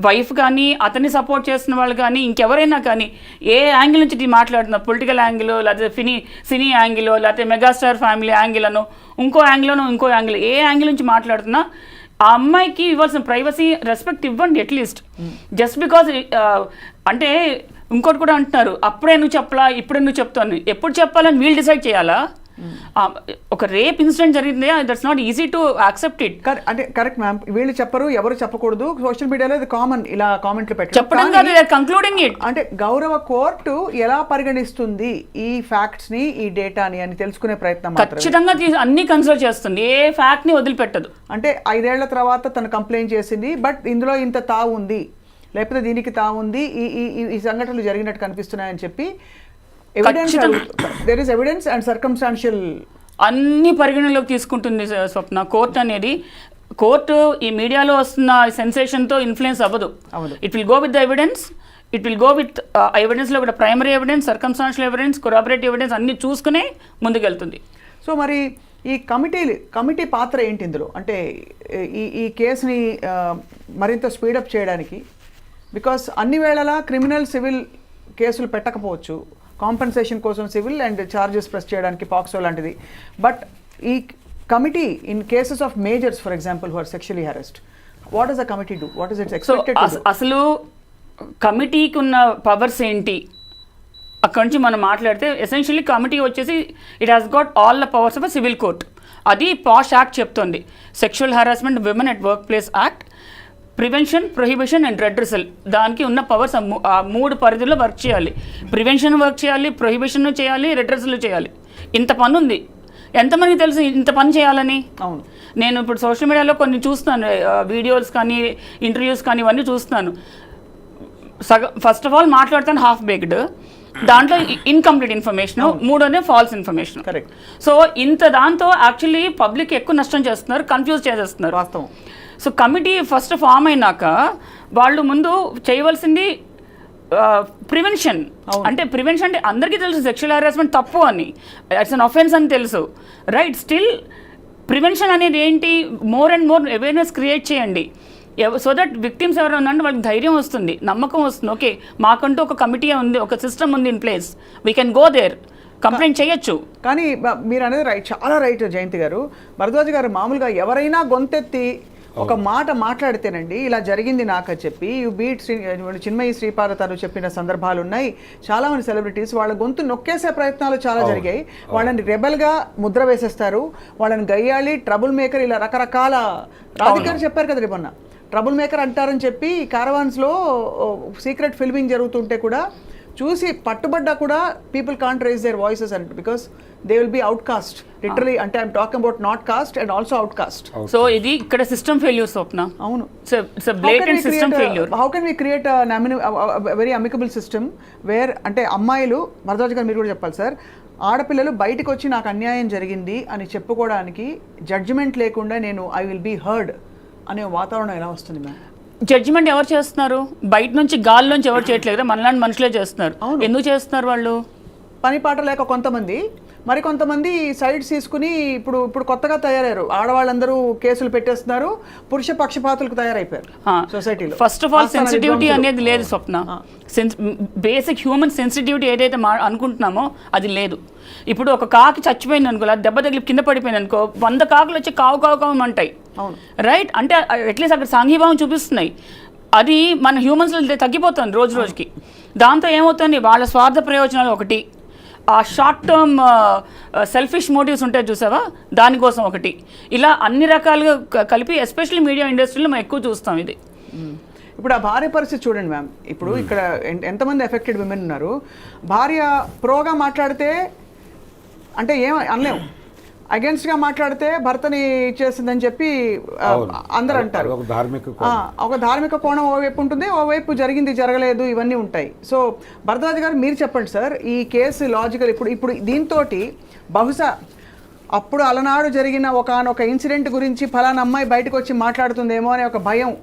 Speaker 3: వైఫ్ కానీ, అతన్ని సపోర్ట్ చేస్తున్న వాళ్ళు కానీ, ఇంకెవరైనా కానీ ఏ యాంగిల్ నుంచి మాట్లాడుతున్నారు, పొలిటికల్ యాంగిల్, లేకపోతే సినీ యాంగిల్, లేకపోతే మెగాస్టార్ ఫ్యామిలీ యాంగిల్ అనో, ఇంకో యాంగిల్, ఏ యాంగిల్ నుంచి మాట్లాడుతున్నా ఆ అమ్మాయికి ఇవ్వాల్సిన ప్రైవసీ రెస్పెక్ట్ ఇవ్వండి అట్లీస్ట్. జస్ట్ బికాజ్ అంటే ఇంకోటి కూడా అంటున్నారు, అప్పుడే నువ్వు చెప్పలా, ఇప్పుడే నువ్వు చెప్తాను, ఎప్పుడు చెప్పాలని వీళ్ళు డిసైడ్ చేయాలా? ఒక రేప్ ఇన్సిడెంట్ జరిగింది, that's not easy to accept it.
Speaker 1: అంటే కరెక్ట్ మ్యామ్, వీళ్ళు చెప్పరు, ఎవరు చెప్పకూడదు, సోషల్ మీడియాలో ఇది కామన్, ఇలా కామెంట్లు
Speaker 3: చెప్పడం కాదు, కంక్లూడింగ్ ఇట్.
Speaker 1: అంటే గౌరవ కోర్టు ఎలా పరిగణిస్తుంది ఈ ఫ్యాక్ట్స్ ని, ఈ డేటాని అని తెలుసుకునే ప్రయత్నం
Speaker 3: ఖచ్చితంగా అన్ని కన్సిడర్ చేస్తుంది, ఏ ఫ్యాక్ట్ ని వదిలిపెట్టదు.
Speaker 1: అంటే 5 ఏళ్ల తర్వాత తను కంప్లైంట్ చేసింది, బట్ ఇందులో ఇంత తావు ఉంది, లేకపోతే దీనికి తావు ఉంది, ఈ సంఘటనలు జరిగినట్టు కనిపిస్తున్నాయని చెప్పి there is evidence and circumstantial
Speaker 3: అన్ని పరిగణలోకి తీసుకుంటుంది స్వప్న. కోర్టు అనేది, కోర్టు ఈ మీడియాలో వస్తున్న సెన్సేషన్తో ఇన్ఫ్లుయెన్స్ అవ్వదు. It will go with the evidence, it will go with ఎవిడెన్స్లో కూడా primary evidence, circumstantial evidence, corroborative evidence అన్ని చూసుకునే ముందుకెళ్తుంది.
Speaker 1: సో మరి ఈ కమిటీ పాత్ర ఏంటి ఇందులో? అంటే ఈ కేసుని మరింత స్పీడప్ చేయడానికి, బికాస్ అన్ని వేళలా క్రిమినల్ సివిల్ కేసులు పెట్టకపోవచ్చు, కాంపెన్సేషన్ కోసం సివిల్ అండ్ చార్జెస్ ప్రెస్ చేయడానికి పాక్సో లాంటిది. బట్ ఈ committee in cases of majors, for example who are sexually harassed, what does the committee do? What is it's expected to do?
Speaker 3: అసలు కమిటీకి ఉన్న powers ఏంటి అక్కడి నుంచి మనం మాట్లాడితే, ఎసెన్షియల్లీ కమిటీ వచ్చేసి it has got all the powers of a civil court. అది పాష్ యాక్ట్ చెప్తుంది, sexual harassment women at work place act, prevention, prohibition and redressal. దానికి ఉన్న పవర్స్ ఆ 3 పరిధిలో వర్క్ చేయాలి. ప్రివెన్షన్ వర్క్ చేయాలి, ప్రొహిబిషన్ చేయాలి, రెడ్రెసల్ చేయాలి. ఇంత పని ఉంది. ఎంతమందికి తెలుసు ఇంత పని చేయాలని?
Speaker 1: అవును,
Speaker 3: నేను ఇప్పుడు సోషల్ మీడియాలో కొన్ని చూస్తున్నాను, వీడియోస్ కానీ ఇంటర్వ్యూస్ కానీ ఇవన్నీ చూస్తున్నాను. ఫస్ట్ ఆఫ్ ఆల్ మాట్లాడతాను హాఫ్ బేక్డ్, దాంట్లో incomplete information, 3 false information.
Speaker 1: Correct.
Speaker 3: So దాంతో యాక్చువల్లీ పబ్లిక్ ఎక్కువ నష్టం చేస్తున్నారు, కన్ఫ్యూజ్ చేసేస్తున్నారు.
Speaker 1: వాస్తవం.
Speaker 3: సో కమిటీ ఫస్ట్ ఫామ్ అయినాక వాళ్ళు ముందు చేయవలసింది ప్రివెన్షన్. అంటే ప్రివెన్షన్ అంటే అందరికీ తెలుసు సెక్షువల్ హెరాస్మెంట్ తప్పు అని, ఇట్స్ అన్ అఫెన్స్ అని తెలుసు, రైట్? స్టిల్ ప్రివెన్షన్ అనేది ఏంటి? More and more awareness create చేయండి, సో దట్ విక్టిమ్స్ ఎవరైనా ఉన్నారంటే వాళ్ళకి ధైర్యం వస్తుంది, నమ్మకం వస్తుంది. ఓకే, మాకంటూ ఒక కమిటీ ఉంది, ఒక సిస్టమ్ ఉంది in place, we can go there, complaint చేయొచ్చు.
Speaker 1: కానీ మీరు అనేది రైట్, చాలా రైట్ జయంతి గారు. భరద్వాజ్ గారు, మామూలుగా ఎవరైనా గొంతెత్తి ఒక మాట మాట్లాడితేనండి ఇలా జరిగింది నాకు అని చెప్పి చిన్మయి శ్రీపాద తను చెప్పిన సందర్భాలు ఉన్నాయి. చాలా మంది సెలబ్రిటీస్ వాళ్ళ గొంతు నొక్కేసే ప్రయత్నాలు చాలా జరిగాయి. వాళ్ళని రెబెల్గా ముద్ర వేసేస్తారు, వాళ్ళని గయ్యాళి, ట్రబుల్ మేకర్, ఇలా రకరకాల రాధికారు చెప్పారు కదా మొన్న, ట్రబుల్ మేకర్ అంటారని చెప్పి కారవాన్స్లో సీక్రెట్ ఫిల్మింగ్ జరుగుతుంటే కూడా చూసి పట్టుబడ్డా కూడా people can't raise their voices and because they will be outcast literally. అంటే I'm talking about not caste and also outcast.
Speaker 3: సో ఇది ఇక్కడ సిస్టమ్ ఫెయిల్యూర్ స్వప్న.
Speaker 1: అవును,
Speaker 3: it's a blatant system failure.
Speaker 1: How can we create very amicable system where, అంటే అమ్మాయిలు, భరద్వాజ్ గారు మీరు కూడా చెప్పాలి సార్, ఆడపిల్లలు బయటకు వచ్చి నాకు అన్యాయం జరిగింది అని చెప్పుకోవడానికి జడ్జిమెంట్ లేకుండా నేను ఐ విల్ బీ హర్డ్ అనే వాతావరణం ఎలా వస్తుంది మ్యామ్?
Speaker 3: జడ్జిమెంట్ ఎవరు చేస్తున్నారు? బయట నుంచి గాల్లోంచి ఎవరు చేయట్లేదు, మనలాంటి మనుషులే చేస్తున్నారు. ఎందుకు చేస్తున్నారు వాళ్ళు?
Speaker 1: పని పాట లేక కొంతమంది, మరి కొంతమంది సైడ్స్ తీసుకుని ఇప్పుడు కొత్తగా తయారయ్యారు. ఆడవాళ్ళందరూ కేసులు పెట్టేస్తున్నారు, పురుష పక్షపాతులకు తయారైపోయారు సొసైటీలో.
Speaker 3: ఫస్ట్ ఆఫ్ ఆల్ సెన్సిటివిటీ అనేది లేదు స్వప్న. బేసిక్ హ్యూమన్ సెన్సిటివిటీ ఏదైతే అనుకుంటున్నామో అది లేదు. ఇప్పుడు ఒక కాకి చచ్చిపోయింది అనుకో, దెబ్బ తగిలి కింద పడిపోయింది అనుకో, 100 కాకులు వచ్చి కావు కావు కావు అంటాయి, రైట్? అంటే అట్లీస్ట్ అక్కడ సాంఘీభావం చూపిస్తున్నాయి. అది మన హ్యూమన్స్లో తగ్గిపోతుంది రోజు రోజుకి. దాంతో ఏమవుతుంది, వాళ్ళ స్వార్థ ప్రయోజనాలు ఒకటి, ఆ షార్ట్ టర్మ్ సెల్ఫిష్ మోటివ్స్ ఉంటాయి చూసావా, దానికోసం ఒకటి, ఇలా అన్ని రకాలుగా కలిపి ఎస్పెషల్లీ మీడియా ఇండస్ట్రీలో మనం ఎక్కువ చూస్తాం ఇది.
Speaker 1: ఇప్పుడు ఆ భార్య పరిస్థితి చూడండి మ్యామ్. ఇప్పుడు ఇక్కడ ఎంతమంది ఎఫెక్టెడ్ విమెన్ ఉన్నారు. భార్య ప్రోగా మాట్లాడితే అంటే ఏం అనలేము, అగేన్స్ట్గా మాట్లాడితే భర్తని ఇచ్చేసిందని చెప్పి అందరు అంటారు. ఒక ధార్మిక కోణం ఓవైపు ఉంటుంది, ఓవైపు జరిగింది జరగలేదు ఇవన్నీ ఉంటాయి. సో భరద్వాజ్ గారు మీరు చెప్పండి సార్, ఈ కేసు లాజికల్ ఇప్పుడు దీంతో బహుశా అప్పుడు అలనాడు జరిగిన ఒక ఇన్సిడెంట్ గురించి ఫలానా అమ్మాయి బయటకు వచ్చి మాట్లాడుతుందేమో అనే ఒక భయం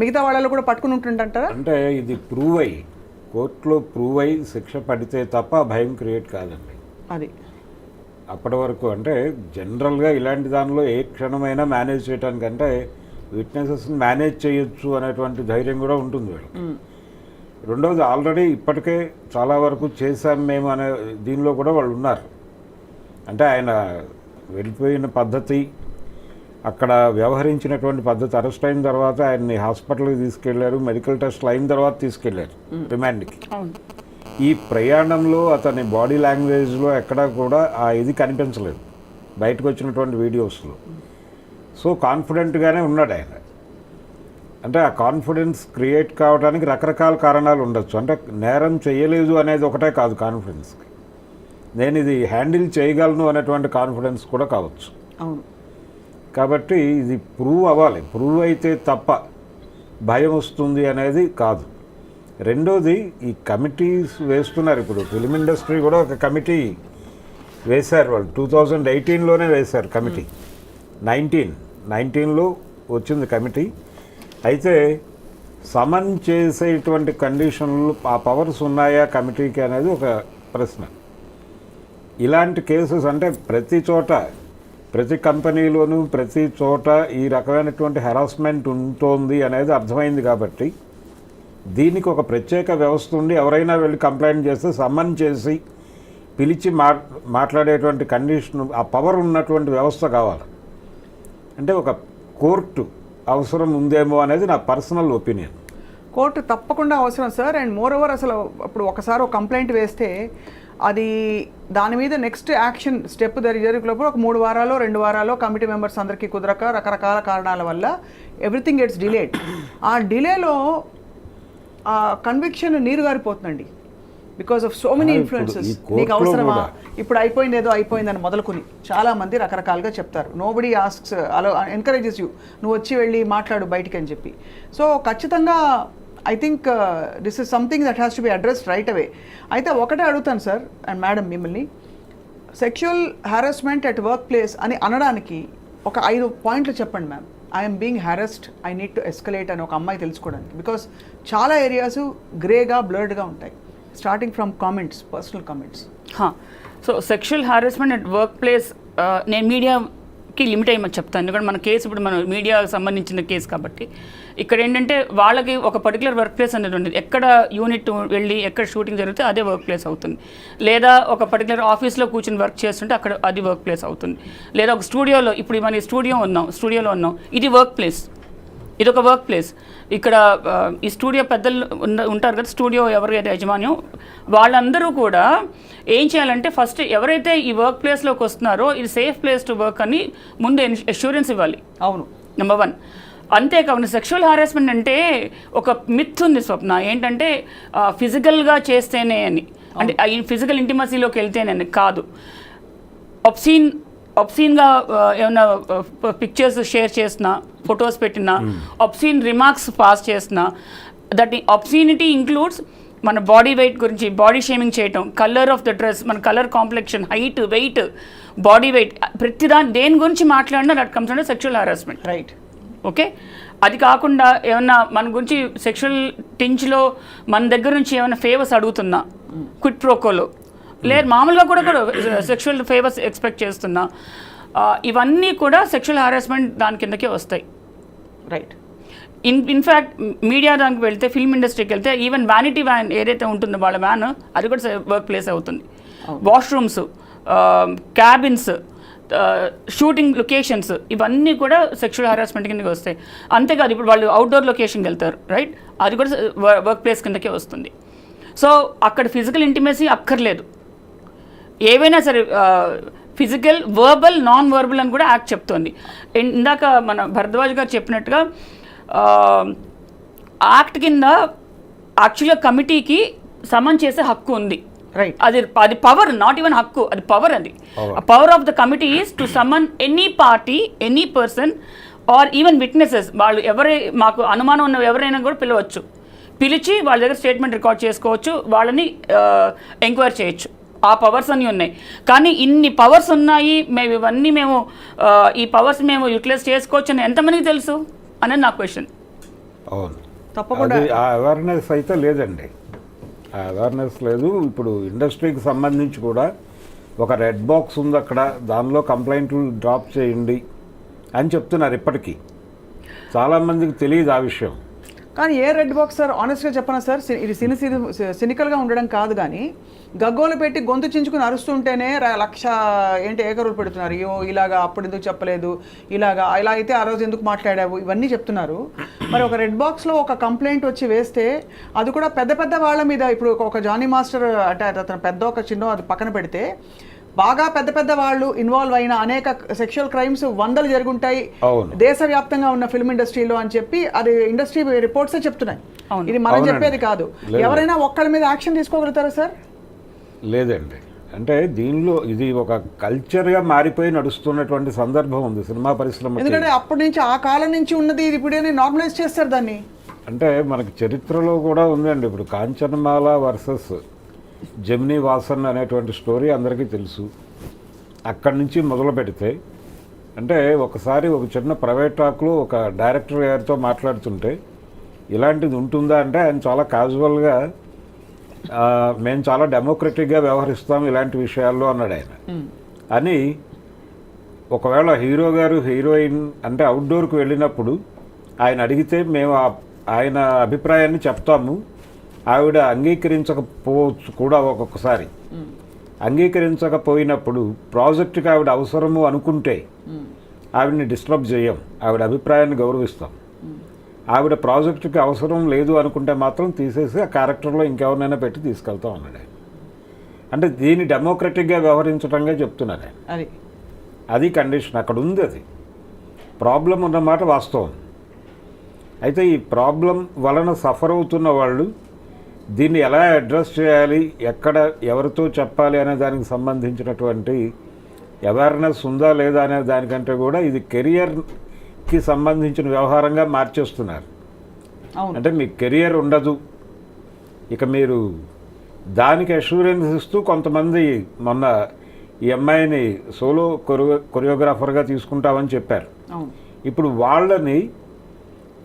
Speaker 1: మిగతా వాళ్ళలో కూడా పట్టుకుని ఉంటుందంటారా?
Speaker 2: అంటే ఇది ప్రూవ్ అయ్యి కోర్టులో ప్రూవ్ అయి శిక్ష పడితే తప్ప ఆ భయం క్రియేట్ కాదండి.
Speaker 1: అది
Speaker 2: అప్పటి వరకు అంటే జనరల్గా ఇలాంటి దానిలో ఏ క్షణమైనా మేనేజ్ చేయడానికంటే విట్నెసెస్ని మేనేజ్ చేయొచ్చు అనేటువంటి ధైర్యం కూడా ఉంటుంది వీళ్ళకి. రెండవది ఆల్రెడీ ఇప్పటికే చాలా వరకు చేశాం మేము అనే దీనిలో కూడా వాళ్ళు ఉన్నారు. అంటే ఆయన వెళ్ళిపోయిన పద్ధతి, అక్కడ వ్యవహరించినటువంటి పద్ధతి, అరెస్ట్ అయిన తర్వాత ఆయన్ని హాస్పిటల్కి తీసుకెళ్లారు, మెడికల్ టెస్ట్లు అయిన తర్వాత తీసుకెళ్లారు రిమాండ్కి. ఈ ప్రయాణంలో అతని బాడీ లాంగ్వేజ్లో ఎక్కడా కూడా ఆ ఇది కనిపించలేదు బయటకు వచ్చినటువంటి వీడియోస్లో. సో కాన్ఫిడెంట్గానే ఉన్నాడు ఆయన. అంటే ఆ కాన్ఫిడెన్స్ క్రియేట్ కావడానికి రకరకాల కారణాలు ఉండొచ్చు. అంటే నేరం చేయలేదు అనేది ఒకటే కాదు కాన్ఫిడెన్స్కి, నేను ఇది హ్యాండిల్ చేయగలను అనేటువంటి కాన్ఫిడెన్స్ కూడా కావచ్చు.
Speaker 1: అవును.
Speaker 2: కాబట్టి ఇది ప్రూవ్ అవ్వాలి. ప్రూవ్ అయితే తప్ప భయం వస్తుంది అనేది కాదు. రెండోది, ఈ కమిటీస్ వేస్తున్నారు. ఇప్పుడు ఫిలిం ఇండస్ట్రీ కూడా ఒక కమిటీ వేశారు వాళ్ళు. 2018లోనే వేశారు కమిటీ. 19లో వచ్చింది కమిటీ. అయితే సమన్ చేసేటువంటి కండిషన్లు, ఆ పవర్స్ ఉన్నాయా కమిటీకి అనేది ఒక ప్రశ్న. ఇలాంటి కేసెస్ అంటే ప్రతి చోట, ప్రతి కంపెనీలోనూ ప్రతి చోట ఈ రకమైనటువంటి హెరాస్మెంట్ ఉంటుంది అనేది అర్థమైంది. కాబట్టి దీనికి ఒక ప్రత్యేక వ్యవస్థ ఉండి ఎవరైనా వెళ్ళి కంప్లైంట్ చేస్తే సమ్మన్ చేసి పిలిచి మాట్లాడేటువంటి కండిషన్, ఆ పవర్ ఉన్నటువంటి వ్యవస్థ కావాలి. అంటే ఒక కోర్టు అవసరం ఉందేమో అనేది నా పర్సనల్ ఒపీనియన్.
Speaker 1: కోర్టు తప్పకుండా అవసరం సార్. అండ్ మోర్ ఓవర్ అసలు ఇప్పుడు ఒకసారి ఒక కంప్లైంట్ వేస్తే అది దాని మీద నెక్స్ట్ యాక్షన్ స్టెప్ జరిగేలోపు ఒక 3 వారాలు 2 వారాలు కమిటీ మెంబర్స్ అందరికీ కుదరక రకరకాల కారణాల వల్ల ఎవ్రీథింగ్ గెట్స్ డిలేడ్. ఆ డిలేలో ఆ కన్విక్షన్ నీరు గారిపోతుందండి because of so many influences. నీకు అవసరమా, ఇప్పుడు అయిపోయింది ఏదో అయిపోయిందని మొదలుకుని చాలామంది రకరకాలుగా చెప్తారు. నోబడీ ఆస్క్స్, అలా ఎంకరేజెస్ యూ, నువ్వు వచ్చి వెళ్ళి మాట్లాడు బయటికి అని చెప్పి. సో ఖచ్చితంగా I think this is something that has to be addressed right away. అయితే ఒకటే అడుగుతాను సార్ అండ్ మేడం మిమ్మల్ని, sexual harassment at work place అని అనడానికి ఒక 5 పాయింట్లు చెప్పండి ma'am. I'm being harassed, I need to escalate అని ఒక అమ్మాయి తెలుసుకోవడానికి. బికాస్ చాలా ఏరియాస్ గ్రేగా బ్లర్డ్గా ఉంటాయి, starting from comments, personal comments.
Speaker 3: So sexual harassment at work place నేను మీడియాకి లిమిట్ అయ్యమని చెప్తాను. ఎందుకంటే మన కేసు ఇప్పుడు మన మీడియాకి సంబంధించిన కేసు కాబట్టి ఇక్కడ ఏంటంటే వాళ్ళకి ఒక పర్టికులర్ వర్క్ ప్లేస్ అనేది ఉండేది. ఎక్కడ యూనిట్ వెళ్ళి ఎక్కడ షూటింగ్ జరిగితే అదే వర్క్ ప్లేస్ అవుతుంది. లేదా ఒక పర్టికులర్ ఆఫీస్లో కూర్చొని వర్క్ చేస్తుంటే అక్కడ అది వర్క్ ప్లేస్ అవుతుంది. లేదా ఒక స్టూడియోలో, ఇప్పుడు మన స్టూడియోలో ఉన్నాం, ఇది వర్క్ ప్లేస్, ఇది ఒక వర్క్ ప్లేస్. ఇక్కడ ఈ స్టూడియో పెద్దలు ఉంటారు కదా, స్టూడియో ఎవరైతే యజమాన్యం, వాళ్ళందరూ కూడా ఏం చేయాలంటే ఫస్ట్ ఎవరైతే ఈ వర్క్ ప్లేస్లోకి వస్తున్నారో ఇది సేఫ్ ప్లేస్ టు వర్క్ అని ముందు అష్యూరెన్స్ ఇవ్వాలి.
Speaker 1: అవును,
Speaker 3: నెంబర్ 1. అంతేకాకుండా సెక్షువల్ హారాస్మెంట్ అంటే ఒక మిత్ ఉంది స్వప్న, ఏంటంటే ఫిజికల్గా చేస్తేనే అని, అంటే ఫిజికల్ ఇంటిమసీలోకి వెళ్తేనే అని కాదు. ఒబ్సీన్గా ఏమైనా పిక్చర్స్ షేర్ చేసినా, ఫొటోస్ పెట్టినా, ఒబ్సీన్ రిమార్క్స్ పాస్ చేసినా, దట్ ఒబ్సీనిటీ ఇంక్లూడ్స్ మన బాడీ వెయిట్ గురించి బాడీ షేమింగ్ చేయటం, కలర్ ఆఫ్ ద డ్రెస్, మన colour complexion, height, weight, body weight, దేని గురించి మాట్లాడినా that comes under sexual harassment.
Speaker 1: Right.
Speaker 3: Okay. అది కాకుండా ఏమన్నా మన గురించి సెక్షువల్ టించ్లో మన దగ్గర నుంచి ఏమైనా ఫేవర్స్ అడుగుతున్నా, క్విట్ ప్రోకోలో, లేదు మామూలుగా కూడా సెక్షువల్ ఫేవర్స్ ఎక్స్పెక్ట్ చేస్తున్నా, ఇవన్నీ కూడా సెక్షువల్ హారాస్మెంట్ దాని కిందకే వస్తాయి.
Speaker 1: రైట్.
Speaker 3: ఇన్ఫ్యాక్ట్ మీడియా దానికి వెళ్తే, ఫిల్మ్ ఇండస్ట్రీకి వెళ్తే ఈవెన్ వ్యానిటీ వ్యాన్ ఏదైతే ఉంటుందో వాళ్ళ వ్యాన్, అది కూడా వర్క్ ప్లేస్ అవుతుంది. వాష్రూమ్స్, క్యాబిన్స్, షూటింగ్ లొకేషన్స్, ఇవన్నీ కూడా సెక్షువల్ హారాస్మెంట్ కిందకి వస్తాయి. అంతేకాదు ఇప్పుడు వాళ్ళు అవుట్డోర్ లొకేషన్కి వెళ్తారు, రైట్, అది కూడా వర్క్ ప్లేస్ కిందకే వస్తుంది. సో అక్కడ ఫిజికల్ ఇంటిమసీ అక్కర్లేదు, ఏవైనా సరే ఫిజికల్, వర్బల్, నాన్ వర్బల్ అని కూడా యాక్ట్ చెప్తోంది. ఇందాక మన భరద్వాజ్ గారు చెప్పినట్టుగా యాక్ట్ కింద యాక్చువల్గా కమిటీకి సమన్ చేసే హక్కు ఉంది.
Speaker 1: రైట్.
Speaker 3: అది పవర్, నాట్ ఈవెన్ హక్కు, అది పవర్. అది power of the committee is to summon any party, any person or even witnesses. వాళ్ళు మాకు అనుమానం ఉన్న ఎవరైనా కూడా పిలవచ్చు, పిలిచి వాళ్ళ దగ్గర స్టేట్మెంట్ రికార్డ్ చేసుకోవచ్చు, వాళ్ళని ఎంక్వైరీ చేయొచ్చు. ఆ పవర్స్ అన్నీ ఉన్నాయి. కానీ ఇన్ని పవర్స్ ఉన్నాయి, ఇవన్నీ ఈ పవర్స్ మేము యూటిలైజ్ చేసుకోవచ్చు అని ఎంతమందికి తెలుసు అనేది నా క్వశ్చన్.
Speaker 2: అవును,
Speaker 1: తప్పకుండా
Speaker 2: ఆ అవేర్నెస్ అయితే లేదండి. అవేర్నెస్ లేదు. ఇప్పుడు ఇండస్ట్రీకి సంబంధించి కూడా ఒక రెడ్ బాక్స్ ఉంది అక్కడ, దానిలో కంప్లైంట్లు డ్రాప్ చేయండి అని చెప్తున్నారు. ఇప్పటికీ చాలామందికి తెలియదు ఆ విషయం.
Speaker 1: కానీ ఏ రెడ్ బాక్స్ సార్? ఆనెస్ట్గా చెప్పనా సార్, ఇది సినికల్గా ఉండడం కాదు, కానీ గగ్గోలు పెట్టి గొంతు చించుకుని అరుస్తుంటేనే లక్ష ఏకరువులు పెడుతున్నారు. అయ్యో ఇలాగా అప్పుడు ఎందుకు చెప్పలేదు, ఇలా అయితే ఆ రోజు ఎందుకు మాట్లాడావు, ఇవన్నీ చెప్తున్నారు. మరి ఒక రెడ్ బాక్స్లో ఒక కంప్లైంట్ వచ్చి వేస్తే అది కూడా పెద్ద పెద్ద వాళ్ళ మీద, ఇప్పుడు ఒక జానీ మాస్టర్ అంటే అతను పెద్ద ఒక చిన్న అది పక్కన పెడితే బాగా పెద్ద పెద్ద వాళ్ళు ఇన్వాల్వ్ అయిన అనేక సెక్షువల్ క్రైమ్స్ 100 జరుగుంటాయి దేశవ్యాప్తంగా ఉన్న ఫిల్మ్ ఇండస్ట్రీలో అని చెప్పి అది ఇండస్ట్రీ రిపోర్ట్సే చెప్తున్నాయి. ఇది మనం చెప్పేది కాదు. ఎవరైనా ఒక్కళ్ళ మీద యాక్షన్ తీసుకోగలుగుతారా సార్?
Speaker 2: లేదండి. అంటే దీనిలో ఇది ఒక కల్చర్గా మారిపోయి నడుస్తున్నటువంటి సందర్భం ఉంది సినిమా పరిశ్రమ.
Speaker 1: ఎందుకంటే అప్పటి నుంచి ఆ కాలం నుంచి ఉన్నది ఇది ఇప్పుడే నార్మలైజ్ చేస్తారు దాన్ని.
Speaker 2: అంటే మనకి చరిత్రలో కూడా ఉందండి. ఇప్పుడు కాంచనమాల వర్సెస్ జెమినీ వాసన్ అనేటువంటి స్టోరీ అందరికీ తెలుసు. అక్కడి నుంచి మొదలు పెడితే అంటే ఒకసారి ఒక చిన్న ప్రైవేట్ టాక్లో ఒక డైరెక్టర్ గారితో మాట్లాడుతుంటే ఇలాంటిది ఉంటుందా అంటే ఆయన చాలా క్యాజువల్గా మేము చాలా డెమోక్రటిక్గా వ్యవహరిస్తాం ఇలాంటి విషయాల్లో అన్నాడు ఆయన. అని ఒకవేళ హీరో గారు హీరోయిన్ అంటే అవుట్డోర్కి వెళ్ళినప్పుడు ఆయన అడిగితే మేము ఆయన అభిప్రాయాన్ని చెప్తాము, ఆవిడ అంగీకరించకపోవచ్చు కూడా. ఒక్కొక్కసారి అంగీకరించకపోయినప్పుడు ప్రాజెక్టుకి ఆవిడ అవసరము అనుకుంటే ఆవిడని డిస్టర్బ్ చేయం, ఆవిడ అభిప్రాయాన్ని గౌరవిస్తాం. ఆవిడ ప్రాజెక్టుకి అవసరం లేదు అనుకుంటే మాత్రం తీసేసి ఆ క్యారెక్టర్లో ఇంకెవరినైనా పెట్టి తీసుకెళ్తాం అన్నాడు ఆయన. అంటే దీన్ని డెమోక్రటిక్గా వ్యవహరించడంగా చెప్తున్నారు ఆయన. అది కండిషన్ అక్కడ ఉంది. అది ప్రాబ్లం ఉన్నమాట వాస్తవం. అయితే ఈ ప్రాబ్లం వలన సఫర్ అవుతున్న వాళ్ళు దీన్ని ఎలా అడ్రస్ చేయాలి, ఎక్కడ ఎవరితో చెప్పాలి అనే దానికి సంబంధించినటువంటి అవేర్నెస్ ఉందా లేదా అనే దానికంటే కూడా ఇది కెరియర్కి సంబంధించిన వ్యవహారంగా మార్చేస్తున్నారు. అంటే మీ కెరియర్ ఉండదు, ఇక మీరు దానికి అష్యూరెన్స్ ఇస్తూ కొంతమంది మొన్న ఈ అమ్మాయిని సోలో కొరియోగ్రాఫర్గా తీసుకుంటామని చెప్పారు. ఇప్పుడు వాళ్ళని